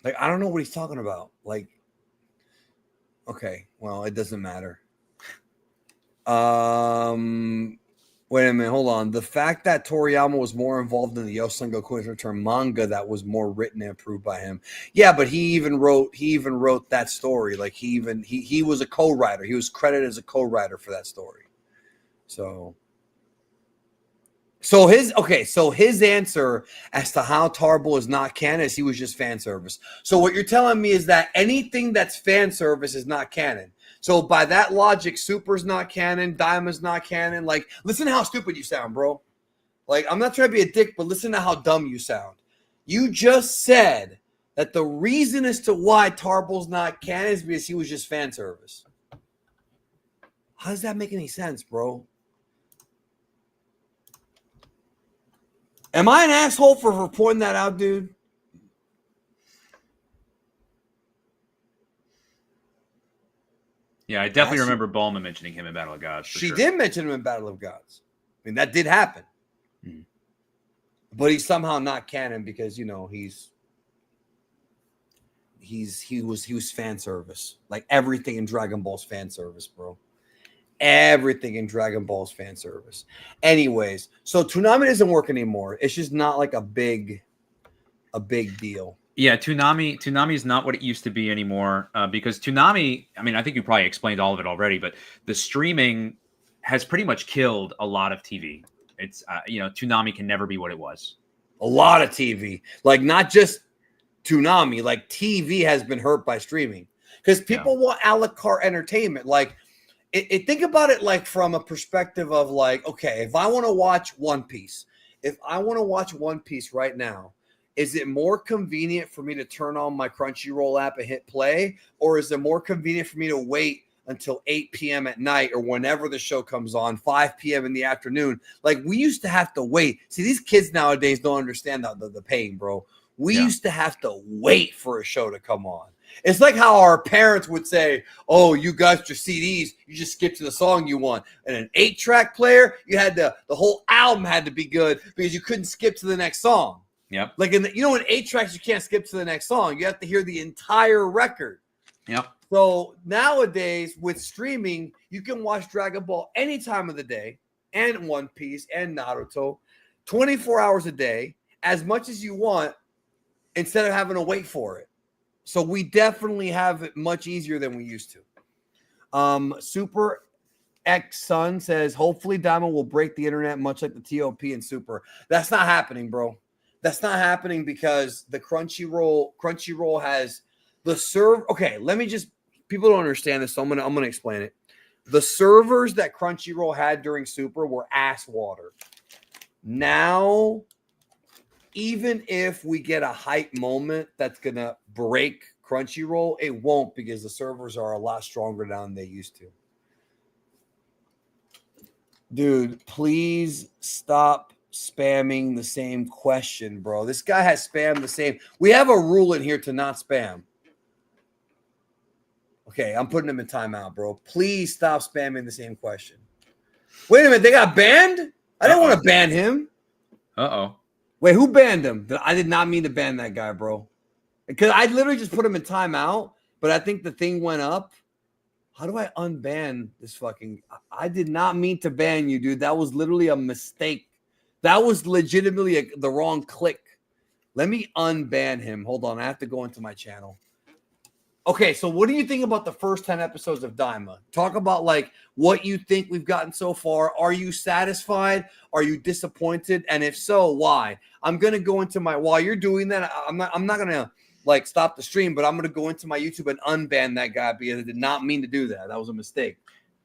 like, I don't know what he's talking about. Like, okay, well, it doesn't matter. Wait a minute, hold on. The fact that Toriyama was more involved in the Yo Son Goku Return manga that was more written and approved by him. Yeah, but he even wrote that story. Like he was a co-writer. He was credited as a co-writer for that story. So his answer as to how Tarball is not canon is he was just fan service. So what you're telling me is that anything that's fan service is not canon. So by that logic, Super's not canon, Daima's not canon. Like, listen to how stupid you sound, bro. Like, I'm not trying to be a dick, but listen to how dumb you sound. You just said that the reason as to why Tarball's not canon is because he was just fan service. How does that make any sense, bro? Am I an asshole for pointing that out, dude? Yeah, I definitely remember Bulma mentioning him in Battle of Gods. She did mention him in Battle of Gods. I mean, that did happen. Mm-hmm. But he's somehow not canon because, you know, he was fan service. Like everything in Dragon Ball's fan service, bro. Everything in Dragon Ball's fan service. Anyways, so Toonami doesn't work anymore. It's just not like a big deal. Yeah, Toonami is not what it used to be anymore because Toonami, I mean, I think you probably explained all of it already, but the streaming has pretty much killed a lot of TV. It's, Toonami can never be what it was. A lot of TV. Like, not just Toonami, like TV has been hurt by streaming because people want a la carte entertainment. Like, think about it like from a perspective of like, okay, if I want to watch One Piece right now, is it more convenient for me to turn on my Crunchyroll app and hit play? Or is it more convenient for me to wait until 8 p.m. at night or whenever the show comes on, 5 p.m. in the afternoon? Like, we used to have to wait. See, these kids nowadays don't understand the pain, bro. We used to have to wait for a show to come on. It's like how our parents would say, oh, you got your CDs, you just skip to the song you want. And an 8-track player, you had the whole album had to be good because you couldn't skip to the next song. Yep. Like in 8 tracks, you can't skip to the next song. You have to hear the entire record. Yep. So nowadays with streaming, you can watch Dragon Ball any time of the day and One Piece and Naruto 24 hours a day, as much as you want, instead of having to wait for it. So we definitely have it much easier than we used to. Super X Sun says, hopefully Daima will break the internet much like the TOP and Super. That's not happening, bro. That's not happening because the Crunchyroll has the server. Okay, people don't understand this, so I'm gonna explain it. The servers that Crunchyroll had during Super were ass water. Now, even if we get a hype moment that's gonna break Crunchyroll, it won't because the servers are a lot stronger now than they used to. Dude, please stop spamming the same question, bro. This guy has spammed the same. We have a rule in here to not spam. Okay, I'm putting him in timeout, bro. Please stop spamming the same question. Wait a minute, they got banned? I didn't want to ban him. Uh-oh. Wait, who banned him? I did not mean to ban that guy, bro. Because I literally just put him in timeout, but I think the thing went up. How do I unban this fucking... I did not mean to ban you, dude. That was literally a mistake. That was legitimately the wrong click. Let me unban him. Hold on. I have to go into my channel. Okay, so what do you think about the first 10 episodes of Daima? Talk about like what you think we've gotten so far. Are you satisfied? Are you disappointed? And if so, why? I'm gonna go into while you're doing that, I'm not gonna like stop the stream, but I'm going to go into my YouTube and unban that guy because I did not mean to do that. That was a mistake.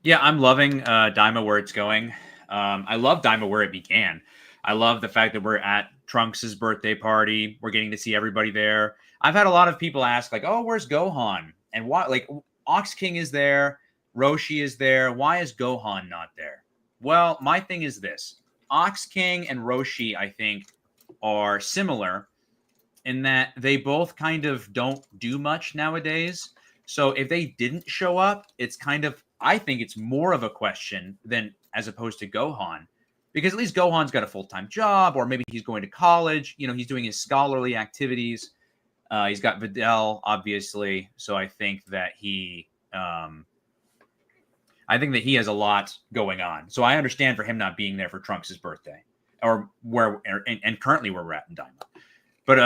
Yeah, I'm loving Daima where it's going. I love Daima where it began. I love the fact that we're at Trunks' birthday party. We're getting to see everybody there. I've had a lot of people ask, like, oh, where's Gohan? And why, like, Ox King is there, Roshi is there. Why is Gohan not there? Well, my thing is this. Ox King and Roshi, I think, are similar in that they both kind of don't do much nowadays. So if they didn't show up, it's kind of, I think it's more of a question than as opposed to Gohan. Because at least Gohan's got a full-time job, or maybe he's going to college. You know, he's doing his scholarly activities. He's got Videl, obviously. So I think that he has a lot going on. So I understand for him not being there for Trunks' birthday, or and currently where we're at in Daima. But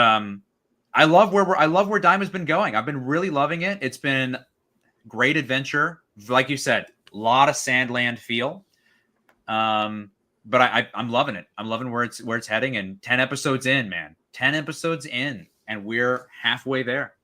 I love where Daima's been going. I've been really loving it. It's been great adventure, like you said, a lot of Sandland feel. But I'm loving it. I'm loving where it's heading. And 10 episodes in, man, 10 episodes in, and we're halfway there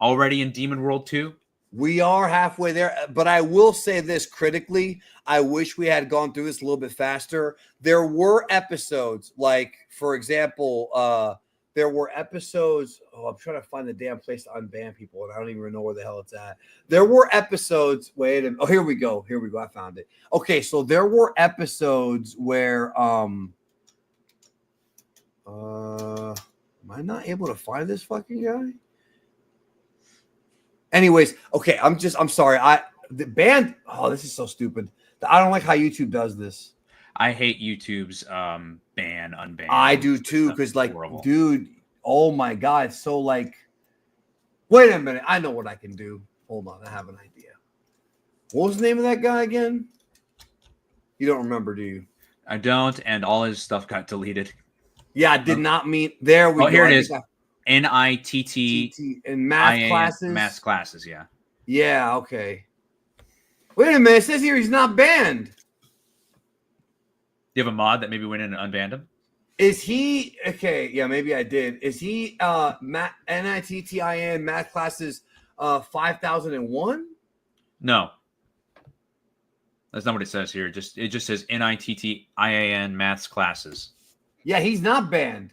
already in Demon World 2. We are halfway there, but I will say this critically. I wish we had gone through this a little bit faster. There were episodes, like, for example, there were episodes. Oh, I'm trying to find the damn place to unban people, and I don't even know where the hell it's at. There were episodes. Wait a minute. Oh, here we go. I found it. Okay, so there were episodes where am I not able to find this fucking guy? Anyways, okay, I'm sorry. The band. Oh, this is so stupid. I don't like how YouTube does this. I hate YouTube's ban, unban. I do too, because like, dude, oh my god, it's so like. Wait a minute, I know what I can do. Hold on, I have an idea. What was the name of that guy again? You don't remember, do you? I don't, and all his stuff got deleted. Yeah, I did not mean. There we go. Here it is. NITT in math classes. Math classes, yeah. Yeah, okay. Wait a minute, it says here he's not banned. Do you have a mod that maybe went in and unbanned him? Is he okay? Yeah, maybe I did. Is he NITTIN math classes 5001? No. That's not what it says here. It just says NITTIAN maths classes. Yeah, he's not banned.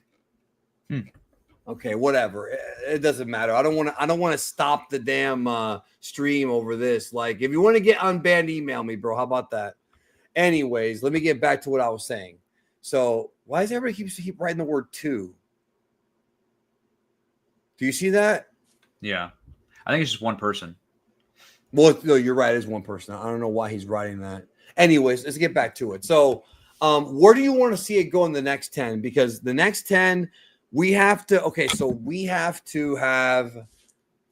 Okay, whatever. It doesn't matter. I don't want to stop the damn stream over this. Like, if you want to get unbanned, email me, bro. How about that? Anyways, let me get back to what I was saying. So, why does everybody keep writing the word two? Do you see that? Yeah. I think it's just one person. Well, no, you're right. It's one person. I don't know why he's writing that. Anyways, let's get back to it. So, where do you want to see it go in the next 10? Because the next 10, we have to have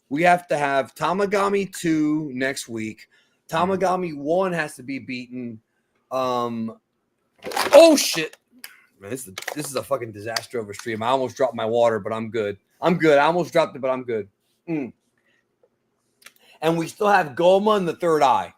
Tamagami 2 next week. Tamagami 1 has to be beaten. Oh shit. Man, this is a fucking disaster of a stream. I almost dropped my water, but I'm good. I almost dropped it, but I'm good. And we still have Goma and the third eye.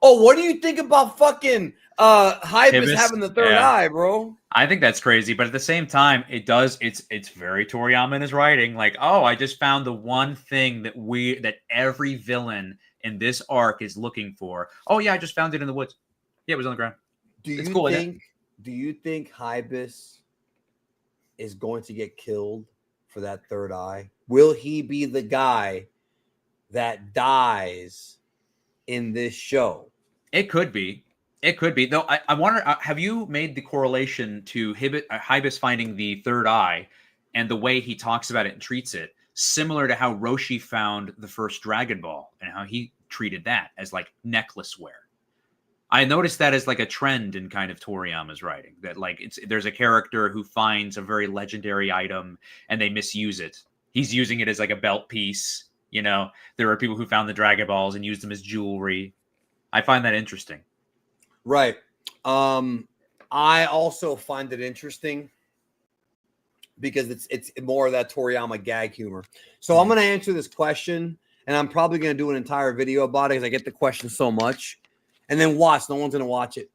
Oh, what do you think about fucking Hibis having the third eye, bro? I think that's crazy, but at the same time, it's very Toriyama in his writing. Like, oh, I just found the one thing that every villain in this arc is looking for. Oh yeah, I just found it in the woods. Yeah, it was on the ground. Do you think Hibis is going to get killed for that third eye? Will he be the guy that dies in this show? It could be. Though I wonder, have you made the correlation to Hibis finding the third eye and the way he talks about it and treats it, similar to how Roshi found the first Dragon Ball and how he treated that as like necklace wear? I noticed that as like a trend in kind of Toriyama's writing, that like there's a character who finds a very legendary item and they misuse it. He's using it as like a belt piece. You know, there are people who found the Dragon Balls and used them as jewelry. I find that interesting. Right. I also find it interesting because it's more of that Toriyama gag humor. So I'm going to answer this question, and I'm probably going to do an entire video about it because I get the question so much. And then watch. No one's going to watch it.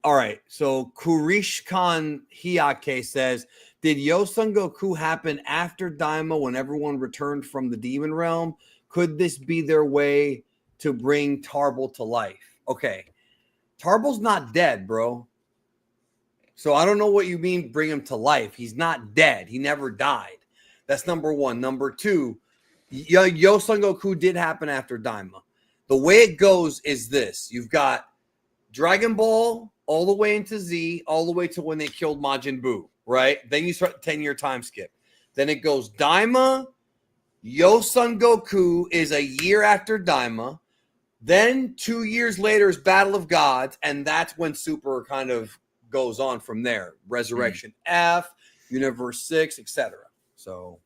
All right. So Kurishkan Hyake says, did Yosun Goku happen after Daima when everyone returned from the demon realm? Could this be their way to bring Tarble to life? Okay. Tarble's not dead, bro. So I don't know what you mean bring him to life. He's not dead. He never died. That's number one. Number two, Yosun Goku did happen after Daima. The way it goes is this. You've got Dragon Ball all the way into Z, all the way to when they killed Majin Buu, right? Then you start 10-year time skip. Then it goes Daima, Yosun Goku is a year after Daima. Then 2 years later is Battle of Gods, and that's when Super kind of goes on from there. Resurrection F, Universe 6, etc. So,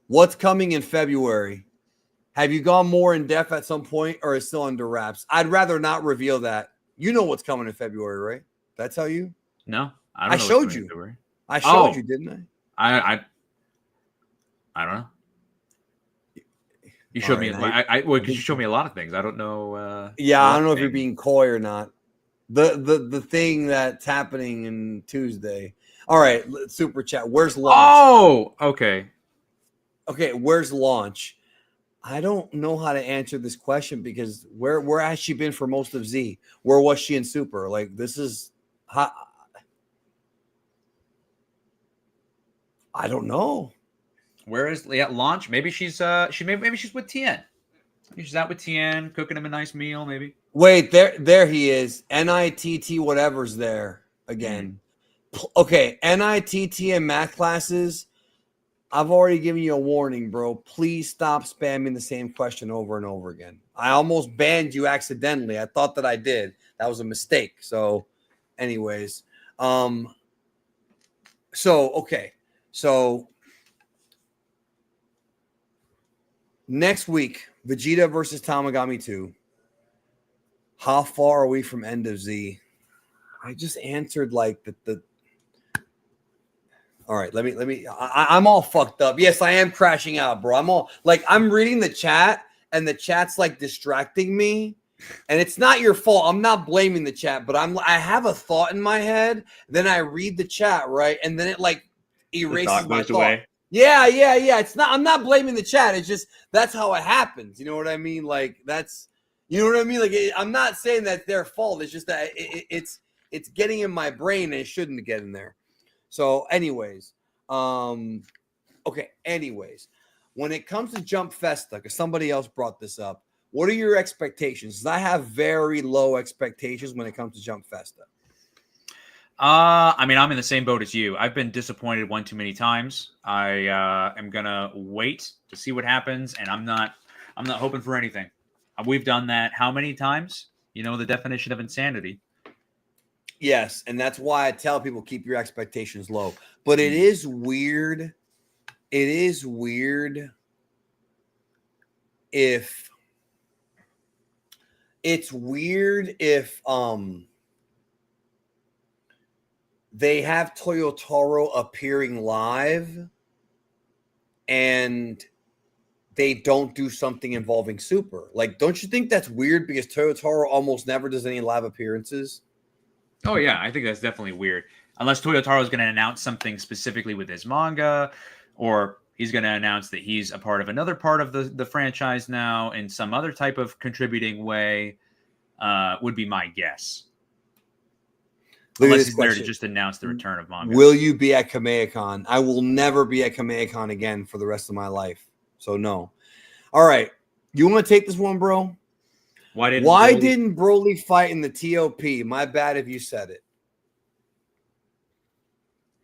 what's coming in February? Have you gone more in depth at some point, or is it still under wraps? I'd rather not reveal that. You know what's coming in February, right? That's how you? No, I don't I know showed you. I showed you, didn't I? I don't know. You showed me. Because you showed me a lot of things. I don't know. I don't know if you're being coy or not. The thing that's happening in Tuesday. All right, super chat. Where's launch? Oh, okay. Okay, where's launch? I don't know how to answer this question because where has she been for most of Z? Where was she in Super? Like, this is how, I don't know. Where is launch? Maybe she's maybe she's with Tien. Maybe she's out with Tien, cooking him a nice meal. Maybe. Wait, there he is. NITT whatever's there again. Okay, NITT and math classes. I've already given you a warning, bro. Please stop spamming the same question over and over again. I almost banned you accidentally. I thought that I did. That was a mistake. So, anyways, So next week, Vegeta versus Tamagami 2. How far are we from end of Z? I just answered like the All right, let me. I'm all fucked up. Yes, I am crashing out, bro. I'm reading the chat, and the chat's like distracting me, and it's not your fault. I'm not blaming the chat, but I have a thought in my head, then I read the chat, right, and then it like erases my thought. Away. Yeah. It's not. I'm not blaming the chat. It's just that's how it happens. You know what I mean? Like you know what I mean? Like I'm not saying that's their fault. It's just that it's getting in my brain, and it shouldn't get in there. So, anyways, when it comes to Jump Festa, because somebody else brought this up, what are your expectations? Because I have very low expectations when it comes to Jump Festa. I mean, I'm in the same boat as you. I've been disappointed one too many times. I am gonna wait to see what happens, and I'm not hoping for anything. We've done that how many times? You know the definition of insanity. Yes, and that's why I tell people keep your expectations low. But it is weird. It is weird if they have Toyotaro appearing live and they don't do something involving Super. Like, don't you think that's weird because Toyotaro almost never does any live appearances? Oh, yeah, I think that's definitely weird. Unless Toyotaro is going to announce something specifically with his manga, or he's going to announce that he's a part of another part of the franchise now in some other type of contributing way, would be my guess. Unless he's there to just announce the return of manga. Will you be at Kamehacon? I will never be at Kamehacon again for the rest of my life. So, no. All right. You want to take this one, bro? Why didn't Broly fight in the TOP? My bad if you said it.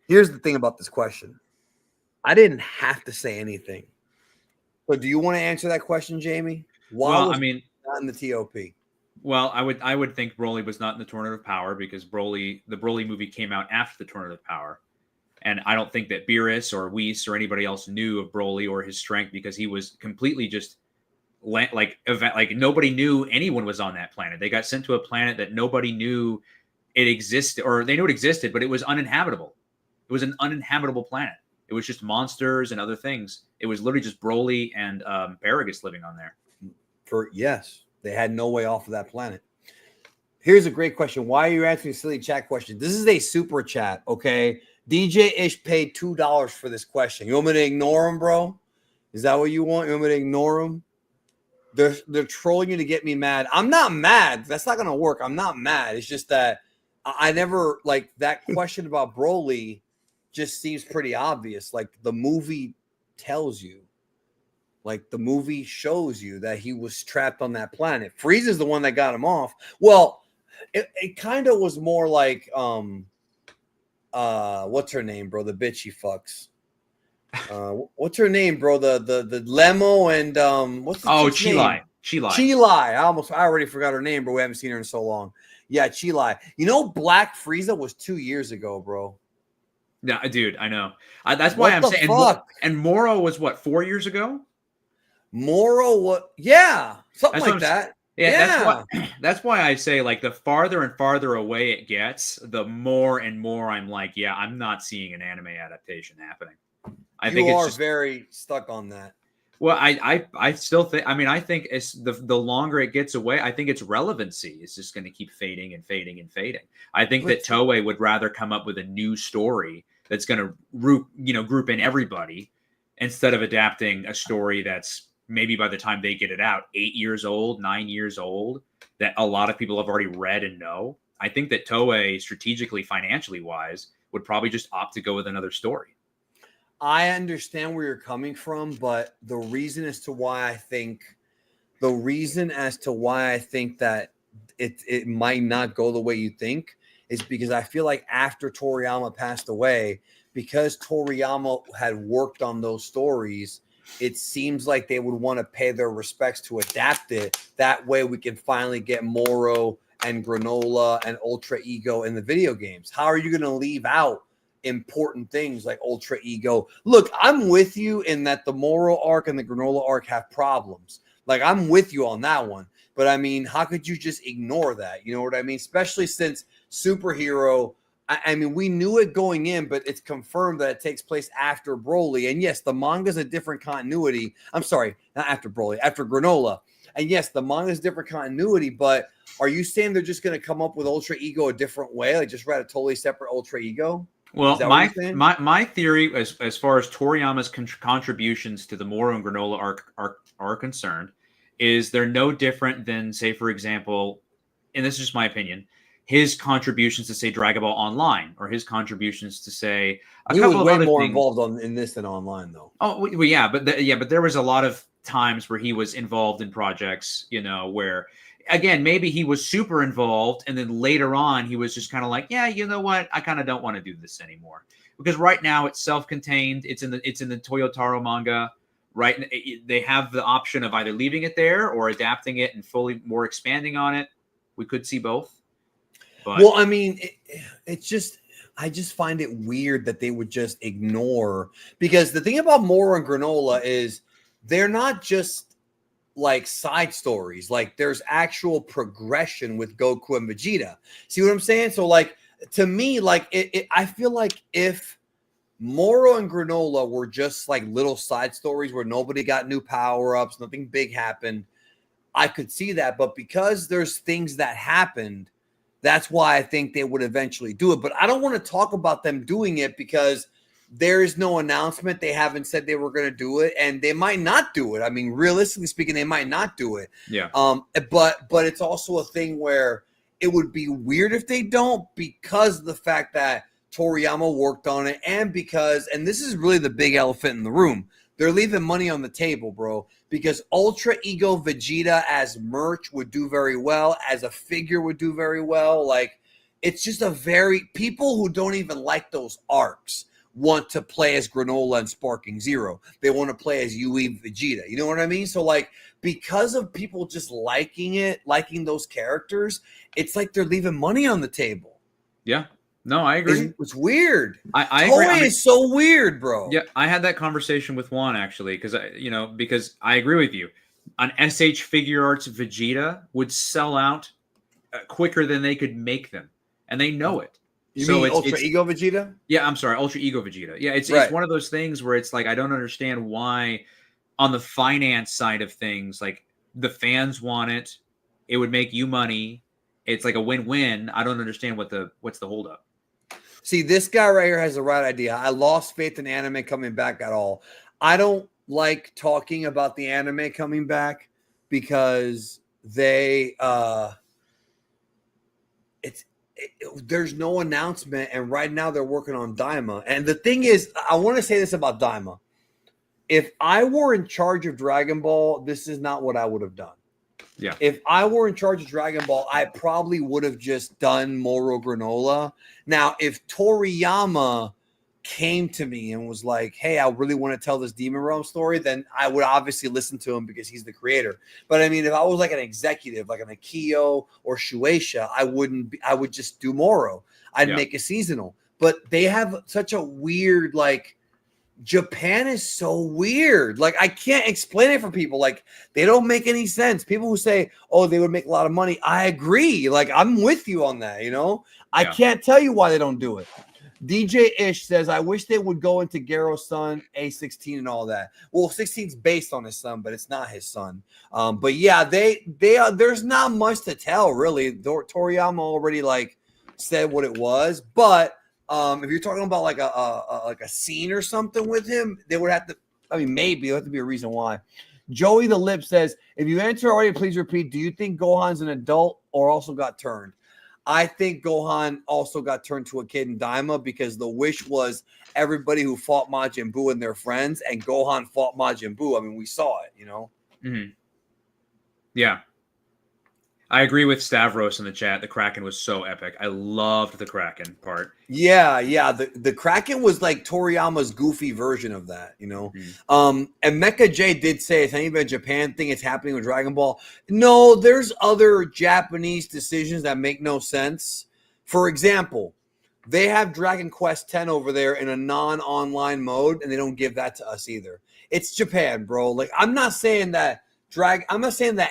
Here's the thing about this question. I didn't have to say anything. But do you want to answer that question, Jamie? Why was he not in the TOP? Well, I would think Broly was not in the Tournament of Power because the Broly movie came out after the Tournament of Power. And I don't think that Beerus or Whis or anybody else knew of Broly or his strength because he was completely just like nobody knew anyone was on that planet. They got sent to a planet that nobody knew it existed, or they knew it existed, but it was uninhabitable. It was an uninhabitable planet. It was just monsters and other things. It was literally just Broly and Paragus living on there. Yes, they had no way off of that planet. Here's a great question. Why are you asking a silly chat question? This is a super chat, okay? DJ Ish paid $2 for this question. You want me to ignore him, bro? Is that what you want? You want me to ignore him? They're trolling you to get me mad. I'm not mad. That's not gonna work. I'm not mad. It's just that I never like that question about Broly. Just seems pretty obvious. Like the movie tells you, like the movie shows you that he was trapped on that planet. Frieza's the one that got him off. Well, it kind of was more like what's her name, bro? The bitch he fucks. What's her name, bro? The Lemo and what's the chick's name? Chilai. I already forgot her name, but we haven't seen her in so long. Yeah, Chilai. You know, Black Frieza was 2 years ago, bro. Yeah, dude, I know. That's why I'm saying. And Moro was what, 4 years ago? Moro, what? Yeah, something like that. Yeah, that's why I say, like, the farther and farther away it gets, the more and more I'm like, yeah, I'm not seeing an anime adaptation happening. I think it's just very stuck on that. Well, I still think. I mean, I think it's the longer it gets away, I think its relevancy is just going to keep fading and fading and fading. I think that Toei would rather come up with a new story that's going to group in everybody instead of adapting a story that's maybe by the time they get it out 8 years old, 9 years old, that a lot of people have already read and know. I think that Toei, strategically, financially wise, would probably just opt to go with another story. I understand where you're coming from, but the reason as to why I think that it might not go the way you think is because I feel like after Toriyama passed away, because Toriyama had worked on those stories, it seems like they would want to pay their respects to adapt it. That way we can finally get Moro and Granola and Ultra Ego in the video games. How are you going to leave out important things like Ultra Ego? Look, I'm with you in that the Moro arc and the Granola arc have problems. Like, I'm with you on that one. But I mean, how could you just ignore that? You know what I mean? Especially since Superhero, I mean, we knew it going in, but it's confirmed that it takes place after Broly. And yes, the manga's a different continuity. I'm sorry, not after Broly, after Granola. And yes, the manga's different continuity, but are you saying they're just going to come up with Ultra Ego a different way? Like just write a totally separate Ultra Ego? Well, my theory as far as Toriyama's contributions to the Moro and Granola arc are concerned is they're no different than, say, for example, and this is just my opinion, his contributions to, say, Dragon Ball Online, or his contributions to, say, he was way more involved in this than online, though. Oh, well, yeah, but there was a lot of times where he was involved in projects, where, again, maybe he was super involved, and then later on he was just kind of like, yeah, you know what, I kind of don't want to do this anymore, because right now it's self-contained. It's in the Toyotaro manga. Right, they have the option of either leaving it there or adapting it and fully more expanding on it. We could see both. But. Well, I mean, I just find it weird that they would just ignore, because the thing about Moro and Granola is they're not just like side stories. Like there's actual progression with Goku and Vegeta. See what I'm saying? So like, to me, like I feel like if Moro and Granola were just like little side stories where nobody got new power-ups, nothing big happened, I could see that. But because there's things that happened, that's why I think they would eventually do it. But I don't want to talk about them doing it because there is no announcement. They haven't said they were going to do it, and they might not do it. I mean, realistically speaking, they might not do it. Yeah. But it's also a thing where it would be weird if they don't, because of the fact that Toriyama worked on it, and this is really the big elephant in the room, they're leaving money on the table, bro, because Ultra Ego Vegeta as merch would do very well, as a figure would do very well. Like, it's just people who don't even like those arcs want to play as Granola and Sparking Zero. They want to play as UE Vegeta. You know what I mean? So, like, because of people just liking those characters, it's like they're leaving money on the table. Yeah. No, I agree. It's weird. I agree. Toei is so weird, bro. Yeah, I had that conversation with Juan, actually, because I agree with you. An SH Figure Arts Vegeta would sell out quicker than they could make them, and they know it. You mean Ultra Ego Vegeta? Yeah, I'm sorry, Ultra Ego Vegeta. Yeah, it's one of those things where it's like, I don't understand why, on the finance side of things, like the fans want it, it would make you money, it's like a win-win. I don't understand what's the holdup. See, this guy right here has the right idea. I lost faith in anime coming back at all. I don't like talking about the anime coming back because there's no announcement, and right now they're working on Daima. And the thing is, I want to say this about Daima. If I were in charge of Dragon Ball, this is not what I would have done. Yeah. If I were in charge of Dragon Ball, I probably would have just done Moro Granola. Now, if Toriyama came to me and was like, hey, I really want to tell this Demon Realm story, then I would obviously listen to him because he's the creator. But I mean, if I was like an executive, like an Akio or Shueisha, I would just do Moro. I'd make a seasonal. But they have such a weird, like, Japan is so weird. Like, I can't explain it for people. Like, they don't make any sense. People who say, oh, they would make a lot of money. I agree. Like, I'm with you on that, you know? I can't tell you why they don't do it. DJ Ish says, I wish they would go into Garo's son, A16 and all that. Well, 16's based on his son, but it's not his son. But yeah, there's not much to tell, really. Toriyama already, like, said what it was. But if you're talking about like a scene or something with him, they would have to. I mean, maybe there have to be a reason why. Joey the Lip says, if you answer already, please repeat. Do you think Gohan's an adult or also got turned? I think Gohan also got turned to a kid in Daima because the wish was everybody who fought Majin Buu and their friends, and Gohan fought Majin Buu. I mean, we saw it, you know. Mm-hmm. Yeah. I agree with Stavros in the chat. The Kraken was so epic. I loved the Kraken part. Yeah. The Kraken was like Toriyama's goofy version of that, you know. Mm-hmm. And Mecha J did say it's not even a Japan thing. It's happening with Dragon Ball. No, there's other Japanese decisions that make no sense. For example, they have Dragon Quest X over there in a non-online mode, and they don't give that to us either. It's Japan, bro. Like, I'm not saying that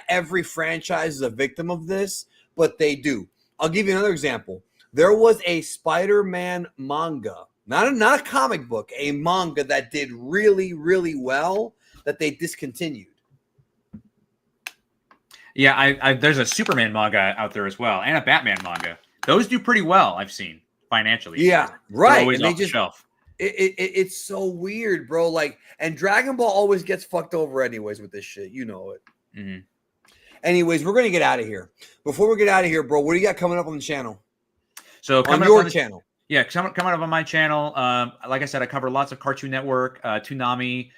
every franchise is a victim of this, but they do. I'll give you another example. There was a Spider-Man manga, not a comic book, a manga that did really, really well that they discontinued. Yeah, there's a Superman manga out there as well, and a Batman manga. Those do pretty well, I've seen, financially. Yeah, right. They're always off the shelf. It's so weird, bro. Like, and Dragon Ball always gets fucked over anyways with this shit. You know it. Mm-hmm. Anyways, we're going to get out of here. Before we get out of here, bro, what do you got coming up on the channel? So on your channel. Yeah, coming up on my channel. Like I said, I cover lots of Cartoon Network, Toonami,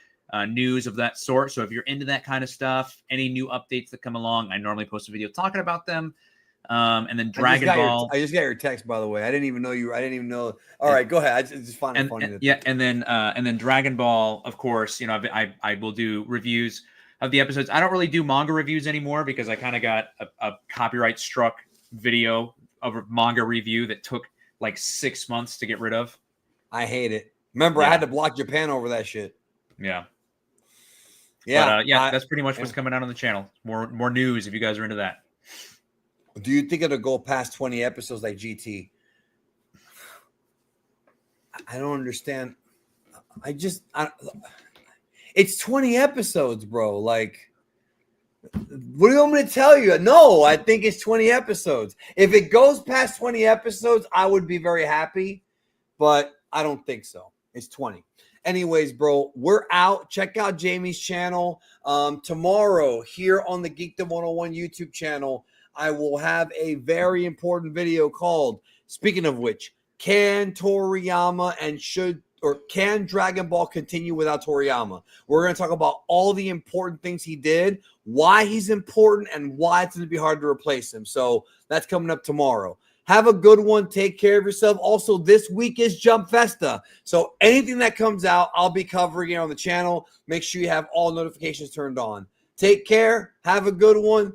news of that sort. So if you're into that kind of stuff, any new updates that come along, I normally post a video talking about them. And then Dragon Ball. I just got your text, by the way. I didn't even know. All right, go ahead. I just find it funny. And then Dragon Ball, of course. You know, I will do reviews of the episodes. I don't really do manga reviews anymore because I kind of got a copyright struck video of a manga review that took like 6 months to get rid of. I hate it. Remember, I had to block Japan over that shit. Yeah. Yeah. But, that's pretty much what's coming out on the channel. More news if you guys are into that. Do you think it'll go past 20 episodes like GT? I don't understand. It's 20 episodes, bro. Like, what do you want me to tell you? No, I think it's 20 episodes. If it goes past 20 episodes, I would be very happy, but I don't think so. It's 20. Anyways, bro, we're out. Check out Jamie's channel. Tomorrow here on the Geekdom 101 YouTube channel, I will have a very important video called, speaking of which, can Toriyama can Dragon Ball continue without Toriyama? We're going to talk about all the important things he did, why he's important, and why it's going to be hard to replace him. So that's coming up tomorrow. Have a good one. Take care of yourself. Also, this week is Jump Festa. So anything that comes out, I'll be covering it on the channel. Make sure you have all notifications turned on. Take care. Have a good one.